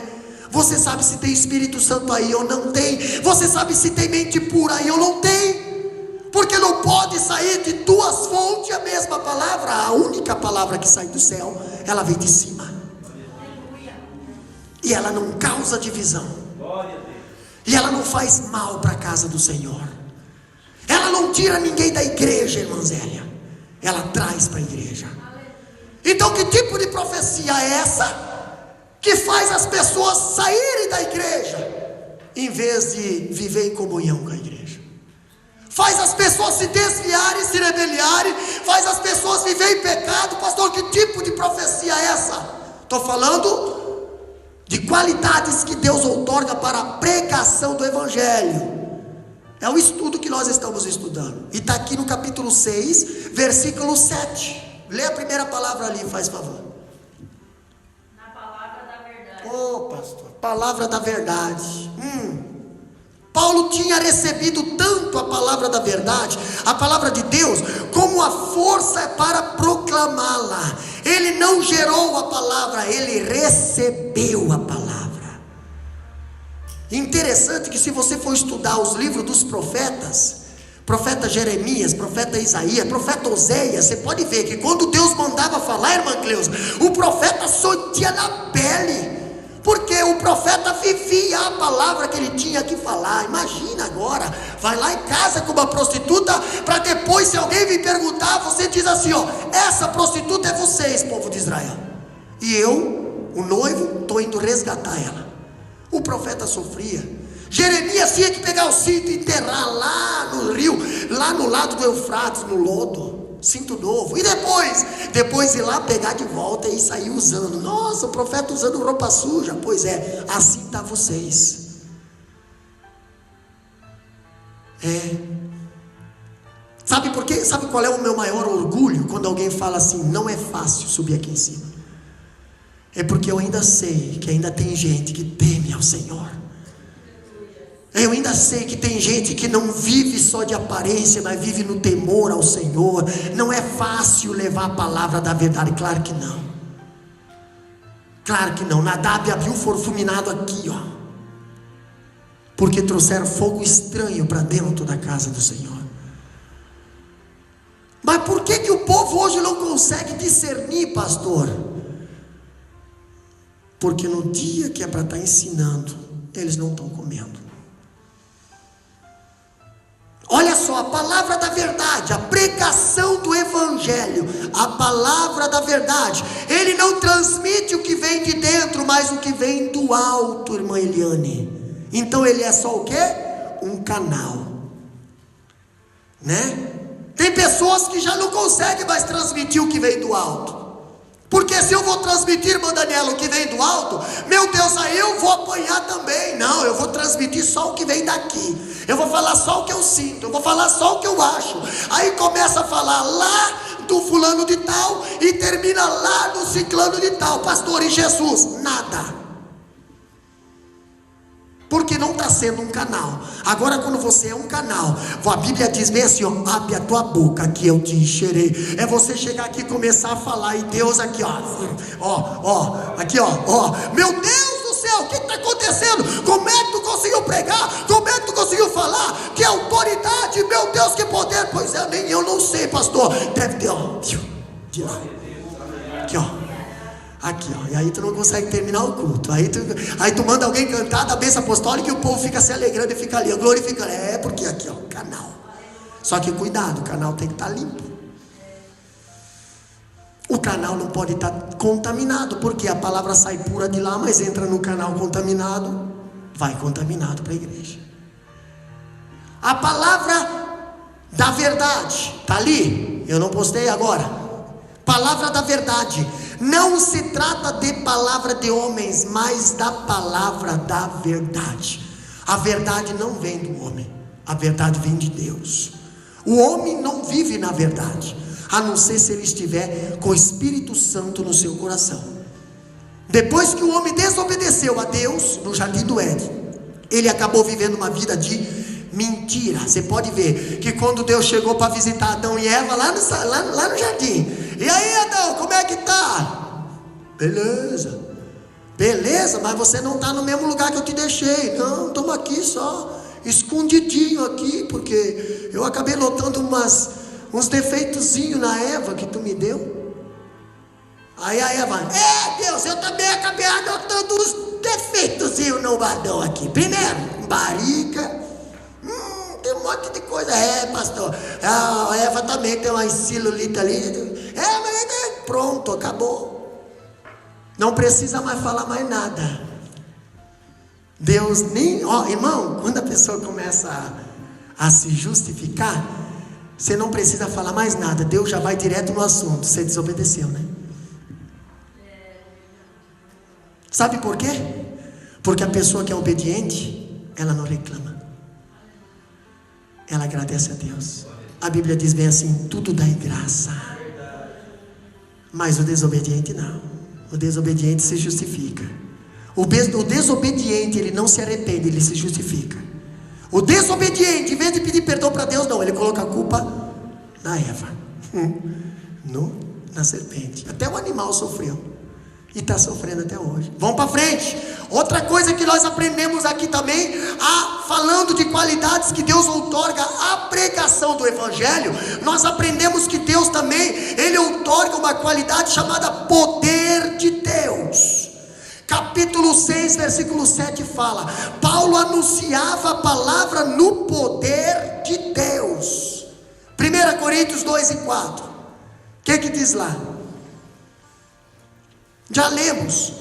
Você sabe se tem Espírito Santo aí ou não tem. Você sabe se tem mente pura aí ou não tem. Porque não pode sair de duas fontes a mesma palavra. A única palavra que sai do céu, ela vem de cima. E ela não causa divisão. E ela não faz mal para a casa do Senhor. Ela não tira ninguém da igreja, irmã Zélia. Ela traz para a igreja. Então, que tipo de profecia é essa que faz as pessoas saírem da igreja em vez de viver em comunhão com a igreja? Faz as pessoas se desviarem, se rebeliarem, faz as pessoas viverem em pecado. Pastor, que tipo de profecia é essa? Estou falando de qualidades que Deus outorga para a pregação do Evangelho. É o estudo que nós estamos estudando. E está aqui no capítulo 6, versículo 7. Lê a primeira palavra ali, faz favor. Na palavra da verdade. Pastor, palavra da verdade. Paulo tinha recebido tanto a palavra da verdade, a palavra de Deus, como a força para proclamá-la. Ele não gerou a palavra, ele recebeu a palavra. Interessante que, se você for estudar os livros dos profetas, profeta Jeremias, profeta Isaías, profeta Oséias, você pode ver que quando Deus mandava falar, irmã Cleusa, o profeta sentia na pele, porque o profeta vivia a palavra que ele tinha que falar. Imagina agora, vai lá em casa com uma prostituta, para depois, se alguém vir perguntar, você diz assim, essa prostituta é vocês, povo de Israel, e eu, o noivo, estou indo resgatar ela. O profeta sofria. Jeremias tinha que pegar o cinto e enterrar lá no rio, lá no lado do Eufrates, no lodo, cinto novo, e depois ir lá pegar de volta e sair usando. Nossa, o profeta usando roupa suja. Pois é, assim está vocês. Sabe por quê? Sabe qual é o meu maior orgulho? Quando alguém fala assim, não é fácil subir aqui em cima. É porque eu ainda sei que ainda tem gente que teme ao Senhor. Eu ainda sei que tem gente que não vive só de aparência, mas vive no temor ao Senhor. Não é fácil levar a palavra da verdade. Claro que não. Claro que não. Nadab e Abiú foram fulminados aqui, porque trouxeram fogo estranho para dentro da casa do Senhor. Mas por que o povo hoje não consegue discernir, pastor? Porque no dia que é para estar ensinando, eles não estão comendo. Olha só, a palavra da verdade, a pregação do Evangelho, a palavra da verdade, ele não transmite o que vem de dentro, mas o que vem do alto, irmã Eliane. Então ele é só o quê? Um canal, né? Tem pessoas que já não conseguem mais transmitir o que vem do alto. Porque se eu vou transmitir, irmã Daniela, o que vem do alto, meu Deus, aí eu vou apanhar também. Não, eu vou transmitir só o que vem daqui. Eu vou falar só o que eu sinto, eu vou falar só o que eu acho. Aí começa a falar lá do fulano de tal e termina lá do ciclano de tal. Pastor, e Jesus? Nada. Porque não está sendo um canal. Agora, quando você é um canal, a Bíblia diz bem assim, abre a tua boca que eu te encherei. É você chegar aqui e começar a falar, e Deus aqui, aqui, meu Deus do céu, o que está acontecendo? Como é que tu conseguiu pregar? Como é que tu conseguiu falar? Que autoridade, meu Deus, que poder. Pois é, nem eu não sei, pastor. Deve ter, de lá. Aqui, e aí tu não consegue terminar o culto. Aí tu manda alguém cantar da bênção apostólica e o povo fica se alegrando e fica ali, glorificando. Porque aqui, canal. Só que cuidado, o canal tem que estar limpo. O canal não pode estar contaminado, porque a palavra sai pura de lá, mas entra no canal contaminado, vai contaminado para a igreja. A palavra da verdade está ali, eu não postei agora. Palavra da verdade. Não se trata de palavra de homens, mas da palavra da verdade. A verdade não vem do homem, a verdade vem de Deus. O homem não vive na verdade, a não ser se ele estiver com o Espírito Santo no seu coração. Depois que o homem desobedeceu a Deus no jardim do Éden, ele acabou vivendo uma vida de mentira. Você pode ver que quando Deus chegou para visitar Adão e Eva lá no jardim, e aí, Adão, como é que tá? Beleza, mas você não está no mesmo lugar que eu te deixei. Não, estamos aqui só escondidinho aqui, porque eu acabei notando uns defeitozinhos na Eva que tu me deu. Aí a Eva, Deus, eu também acabei anotando uns defeitozinhos no Adão aqui. Primeiro, barriga, tem um monte de coisa. Pastor, a Eva também tem uma celulite ali. Mas pronto, acabou. Não precisa mais falar mais nada. Deus nem, irmão, quando a pessoa começa a se justificar, você não precisa falar mais nada. Deus já vai direto no assunto. Você desobedeceu, né? Sabe por quê? Porque a pessoa que é obediente, ela não reclama, ela agradece a Deus. A Bíblia diz bem assim: tudo dá em graça. Mas o desobediente não. O desobediente se justifica. O desobediente, ele não se arrepende, ele se justifica. O desobediente, em vez de pedir perdão para Deus, não, ele coloca a culpa na Eva, na serpente. Até o animal sofreu e está sofrendo até hoje. Vamos para frente. Outra coisa que nós aprendemos aqui também, falando de qualidades que Deus outorga à pregação do Evangelho, nós aprendemos que Deus também, Ele outorga uma qualidade chamada poder de Deus. Capítulo 6, versículo 7 fala: Paulo anunciava a palavra no poder de Deus. 1 Coríntios 2 e 4. O que diz lá? Já lemos: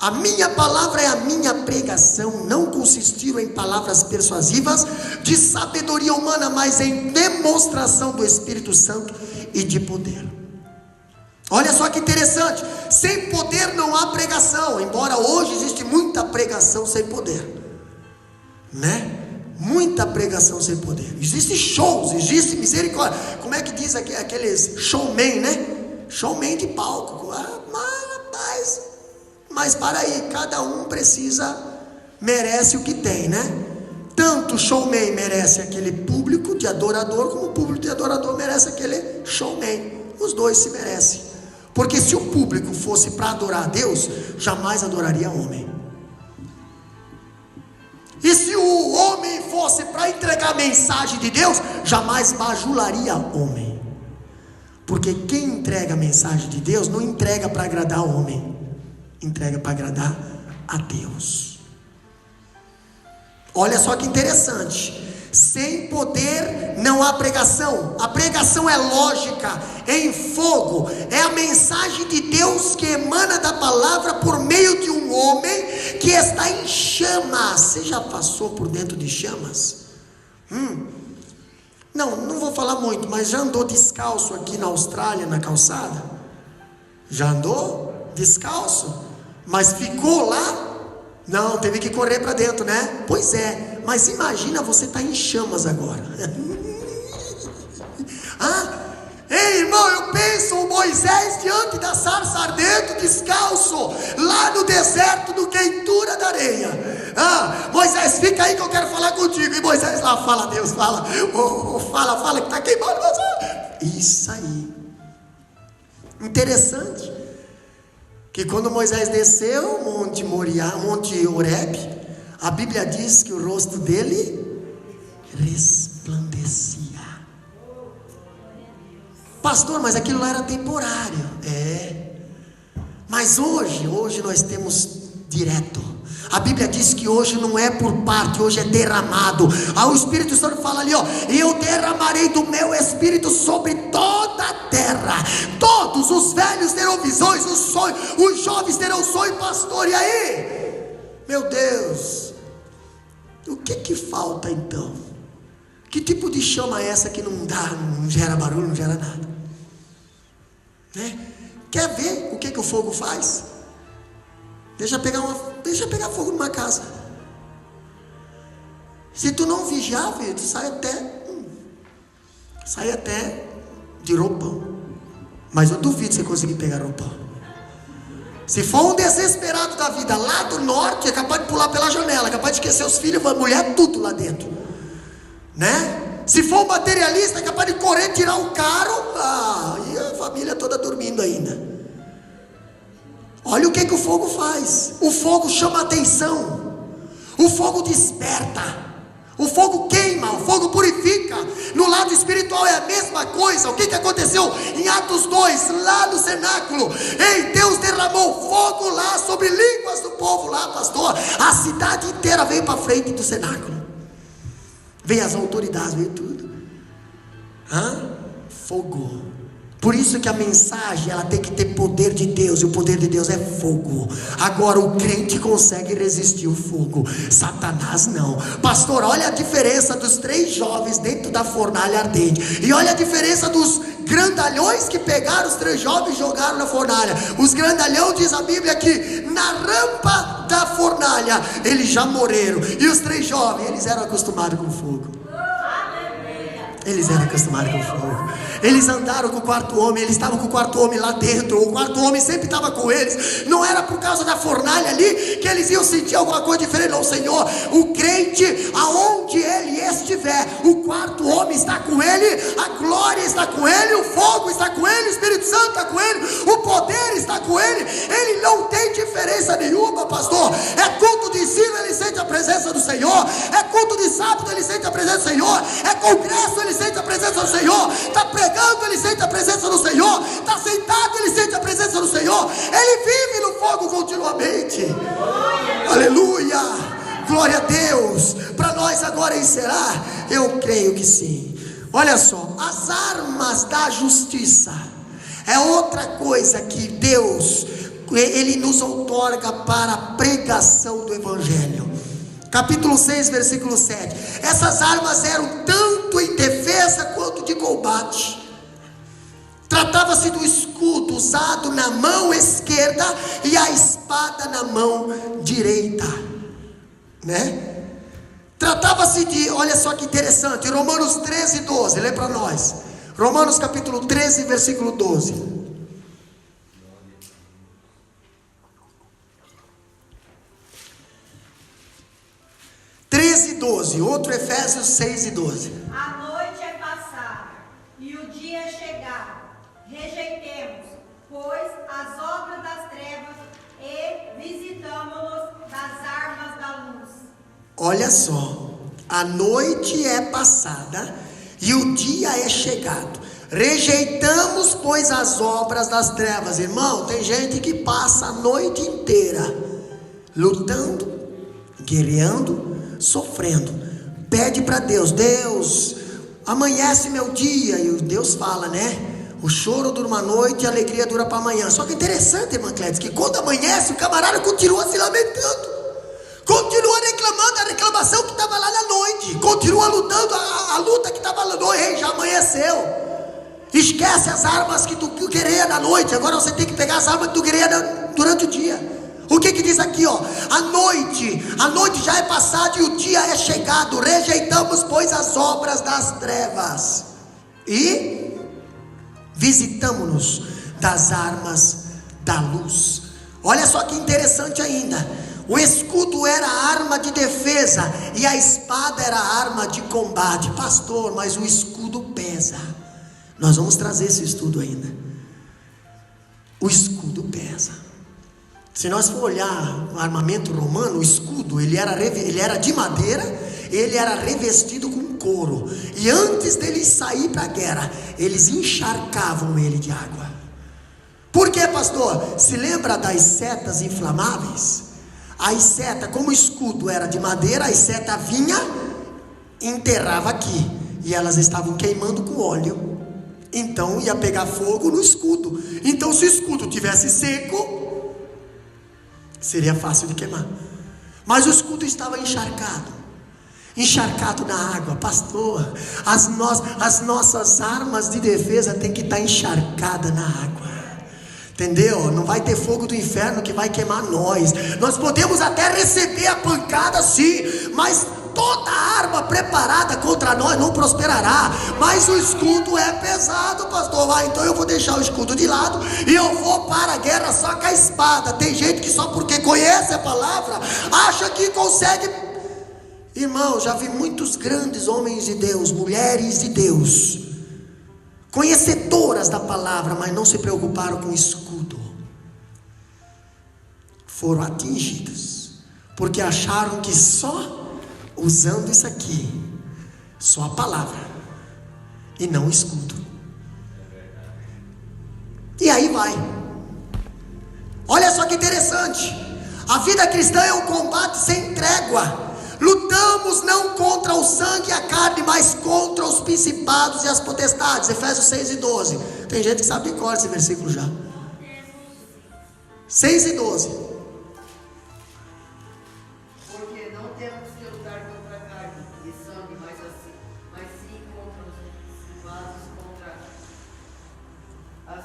a minha palavra é a minha pregação, não consistiram em palavras persuasivas de sabedoria humana, mas em demonstração do Espírito Santo e de poder. Olha só que interessante, sem poder não há pregação, embora hoje existe muita pregação sem poder, né? Muita pregação sem poder. Existem shows, existe misericórdia. Como é que diz aqueles showman, né? Showman de palco. Mas para aí, cada um merece o que tem, né? Tanto o showman merece aquele público de adorador, como o público de adorador merece aquele showman. Os dois se merecem. Porque se o público fosse para adorar a Deus, jamais adoraria homem. E se o homem fosse para entregar a mensagem de Deus, jamais bajularia homem. Porque quem entrega a mensagem de Deus não entrega para agradar o homem, entrega para agradar a Deus. Olha só que interessante. Sem poder não há pregação. A pregação é lógica, é em fogo, é a mensagem de Deus que emana da palavra por meio de um homem que está em chamas. Você já passou por dentro de chamas? Não vou falar muito, mas já andou descalço aqui na Austrália, na calçada? Já andou descalço? Mas ficou lá? Não, teve que correr para dentro, né? Pois é, mas imagina você estar em chamas agora. Ei, irmão, eu penso o Moisés diante da sarça ardendo, descalço, lá no deserto, no quentura da areia. Moisés, fica aí que eu quero falar contigo. E Moisés lá fala, Deus fala, fala que está queimando. Isso aí. Interessante que quando Moisés desceu o Monte Moriá, Monte Horebe, a Bíblia diz que o rosto dele resplandecia. Pastor, mas aquilo lá era temporário. Mas hoje nós temos direto. A Bíblia diz que hoje não é por parte, hoje é derramado. O Espírito Santo fala ali, e eu derramarei do meu Espírito sobre toda a terra. Todos os velhos terão visões, os sonhos, os jovens terão sonho, pastor. E aí? Meu Deus, o que falta então? Que tipo de chama é essa que não gera barulho, não gera nada? Né? Quer ver o que o fogo faz? Deixa pegar fogo numa casa. Se tu não vigiar, filho, tu sai até de roupão. Mas eu duvido você conseguir pegar roupão. Se for um desesperado da vida lá do norte, é capaz de pular pela janela, é capaz de esquecer os filhos, a mulher, tudo lá dentro, né? Se for um materialista, é capaz de correr, tirar o carro, e a família toda dormindo ainda. Olha o que o fogo faz. O fogo chama atenção, o fogo desperta, o fogo queima, o fogo purifica. No lado espiritual é a mesma coisa. O que aconteceu em Atos 2, lá no cenáculo? Ei, Deus derramou fogo lá sobre línguas do povo lá, pastor. A cidade inteira veio para frente do cenáculo. Veio as autoridades, veio tudo. Fogo. Por isso que a mensagem, ela tem que ter poder de Deus, e o poder de Deus é fogo. Agora o crente consegue resistir o fogo, Satanás não. Pastor, olha a diferença dos 3 jovens dentro da fornalha ardente, e olha a diferença dos grandalhões que pegaram os 3 jovens e jogaram na fornalha. Os grandalhões, diz a Bíblia, que na rampa da fornalha eles já morreram, e os 3 jovens, eles eram acostumados com fogo. Eles eram acostumados com fogo. Eles andaram com o 4º homem, eles estavam com o 4º homem lá dentro. O 4º homem sempre estava com eles. Não era por causa da fornalha ali que eles iam sentir alguma coisa diferente, não, Senhor. O crente, aonde ele estiver, o 4º homem está com ele, a glória está com ele, o fogo está com ele, o Espírito Santo está com ele, o poder está com ele. Ele não tem diferença nenhuma, pastor. É culto de ensino, ele sente a presença do Senhor. É culto de sábado, ele sente a presença do Senhor. É congresso, ele sente a presença do Senhor. Está pregando, ele sente a presença do Senhor. Está sentado, ele sente a presença do Senhor. Ele vive no fogo continuamente. Aleluia, glória a Deus. Para nós agora encerrar, eu creio que sim. Olha só, as armas da justiça é outra coisa que Deus, Ele nos outorga para a pregação do Evangelho. Capítulo 6, versículo 7. Essas armas eram tanto em defesa quanto de combate. Tratava-se do escudo usado na mão esquerda e a espada na mão direita, né? Tratava-se de, olha só que interessante, Romanos 13, 12, lê para nós. Romanos capítulo 13, versículo 12. 13 e 12, outro Efésios 6 e 12. A noite é passada e o dia é chegado. Rejeitemos, pois, as obras das trevas e visitamo-nos das armas da luz. Olha só, a noite é passada e o dia é chegado. Rejeitamos, pois, as obras das trevas. Irmão, tem gente que passa a noite inteira lutando, guerreando, sofrendo. Pede para Deus: Deus, amanhece meu dia. E Deus fala, né? O choro dura uma noite e a alegria dura para amanhã. Só que interessante, irmã Clédia, que quando amanhece, o camarada continua se lamentando, continua reclamando a reclamação que estava lá na noite, continua lutando a luta que estava lá na noite. Ei, já amanheceu. Esquece as armas que tu queria na noite. Agora você tem que pegar as armas que tu queria durante o dia. O que diz aqui, ó? A noite já é passada e o dia é chegado. Rejeitamos, pois, as obras das trevas e visitamo-nos das armas da luz. Olha só que interessante ainda. O escudo era a arma de defesa e a espada era a arma de combate. Pastor, mas o escudo pesa. Nós vamos trazer esse estudo ainda. O escudo pesa. Se nós for olhar o armamento romano, o escudo, ele era de madeira, ele era revestido com couro. E antes deles sair para a guerra, eles encharcavam ele de água. Por quê, pastor? Se lembra das setas inflamáveis? A seta, como o escudo era de madeira, a seta vinha, enterrava aqui, e elas estavam queimando com óleo. Então ia pegar fogo no escudo. Então se o escudo tivesse seco, seria fácil de queimar. Mas o escudo estava encharcado. encharcado na água, pastor. As nossas armas de defesa tem que estar encharcadas na água, entendeu? Não vai ter fogo do inferno que vai queimar nós. Nós podemos até receber a pancada sim, mas toda arma preparada contra nós não prosperará. Mas o escudo é pesado, pastor. Então eu vou deixar o escudo de lado e eu vou para a guerra só com a espada. Tem gente que só porque conhece a palavra acha que consegue. Irmão, já vi muitos grandes homens de Deus, mulheres de Deus, conhecedoras da palavra, mas não se preocuparam com o escudo. Foram atingidas, porque acharam que só usando isso aqui, só a palavra, e não o escudo. E aí vai. Olha só que interessante. A vida cristã é um combate sem trégua. Lutamos não contra o sangue e a carne, mas contra os principados e as potestades. Efésios 6 e 12. Tem gente que sabe de cor esse versículo já. 6 e 12. Porque não temos que lutar contra carne e sangue, mas sim contra os principados, contra as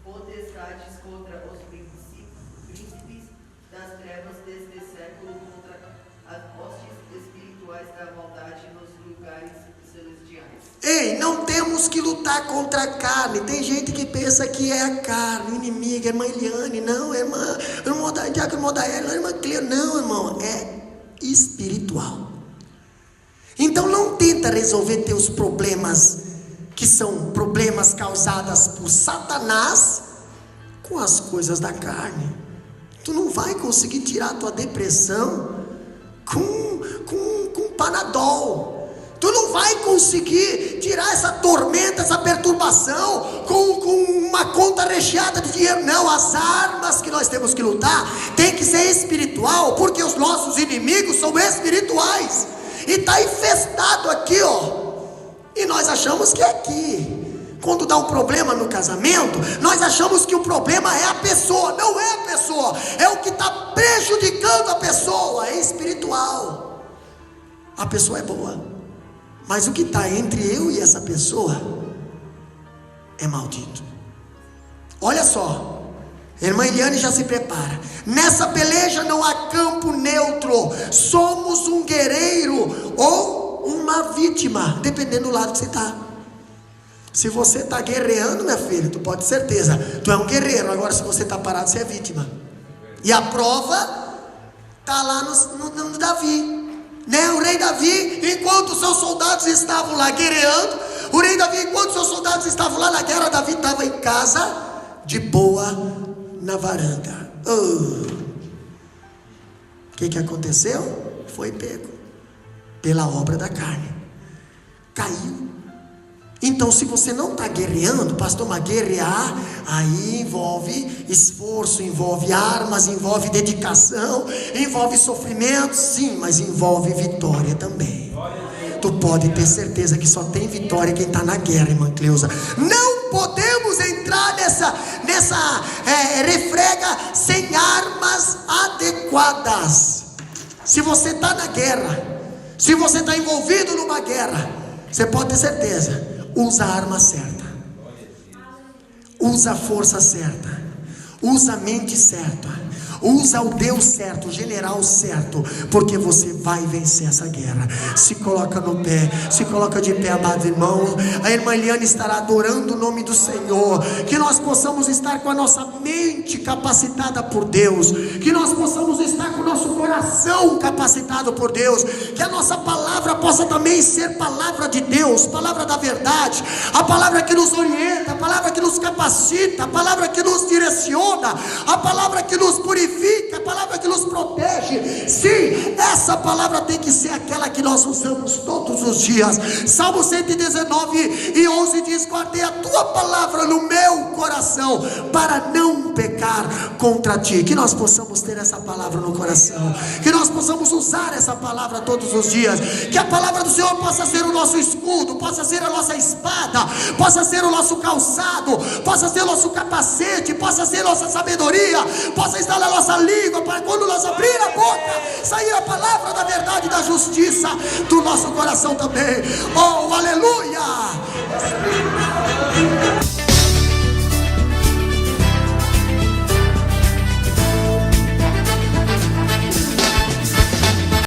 potestades, contra os príncipes das trevas deste século, contra as hostes espirituais da maldade nos lugares celestiais. Ei, não temos que lutar contra a carne. Tem gente que pensa que é a carne, inimiga, irmã Eliane, não, irmã Diácono Modaélia, irmã Cleo, não, irmão, é espiritual. Então não tenta resolver teus problemas, que são problemas causados por Satanás, com as coisas da carne. Tu não vai conseguir tirar a tua depressão com Panadol. Tu não vai conseguir tirar essa tormenta, essa perturbação com uma conta recheada de dinheiro. Não, as armas que nós temos que lutar tem que ser espiritual, porque os nossos inimigos são espirituais. E está infestado aqui, ó. E nós achamos que é aqui. Quando dá um problema no casamento, nós achamos que o problema é a pessoa. Não é a pessoa, é o que está prejudicando a pessoa. É espiritual. A pessoa é boa, mas o que está entre eu e essa pessoa é maldito. Olha só, a irmã Eliane já se prepara. Nessa peleja não há campo neutro. Somos um guerreiro ou uma vítima, dependendo do lado que você está. Se você está guerreando, minha filha, tu pode ter certeza, tu é um guerreiro. Agora se você está parado, você é vítima. E a prova está lá no Davi, né? O rei Davi, enquanto seus soldados estavam lá guerreando, o rei Davi, enquanto seus soldados estavam lá na guerra, Davi estava em casa, de boa, na varanda. O que aconteceu? Foi pego pela obra da carne, caiu. Então, se você não está guerreando, pastor, mas guerrear, aí envolve esforço, envolve armas, envolve dedicação, envolve sofrimento, sim, mas envolve vitória também. Tu pode ter certeza que só tem vitória quem está na guerra, irmã Cleusa. Não podemos entrar nessa refrega sem armas adequadas. Se você está na guerra, se você está envolvido numa guerra, você pode ter certeza. Usa a arma certa, usa a força certa, usa a mente certa, usa o Deus certo, o general certo, porque você vai vencer essa guerra. Se coloca no pé, se coloca de pé, amado irmão. A irmã Eliane estará adorando o nome do Senhor. Que nós possamos estar com a nossa mente capacitada por Deus, que nós possamos estar com o nosso coração capacitado por Deus, que a nossa palavra possa também ser palavra de Deus, palavra da verdade, a palavra que nos orienta, a palavra que nos capacita, a palavra que nos direciona, a palavra que nos purifica, a palavra que nos protege. Sim, essa palavra tem que ser aquela que nós usamos todos os dias. Salmo 119 e 11 diz: guardei a tua palavra no meu coração para não pecar contra ti. Que nós possamos ter essa palavra no coração, que nós possamos usar essa palavra todos os dias, que a palavra do Senhor possa ser o nosso escudo, possa ser a nossa espada, possa ser o nosso calçado, possa ser o nosso capacete, possa ser a nossa sabedoria, possa estar na nossa língua, língua, para quando nós abrir a boca, sair a palavra da verdade e da justiça do nosso coração também. Oh, aleluia!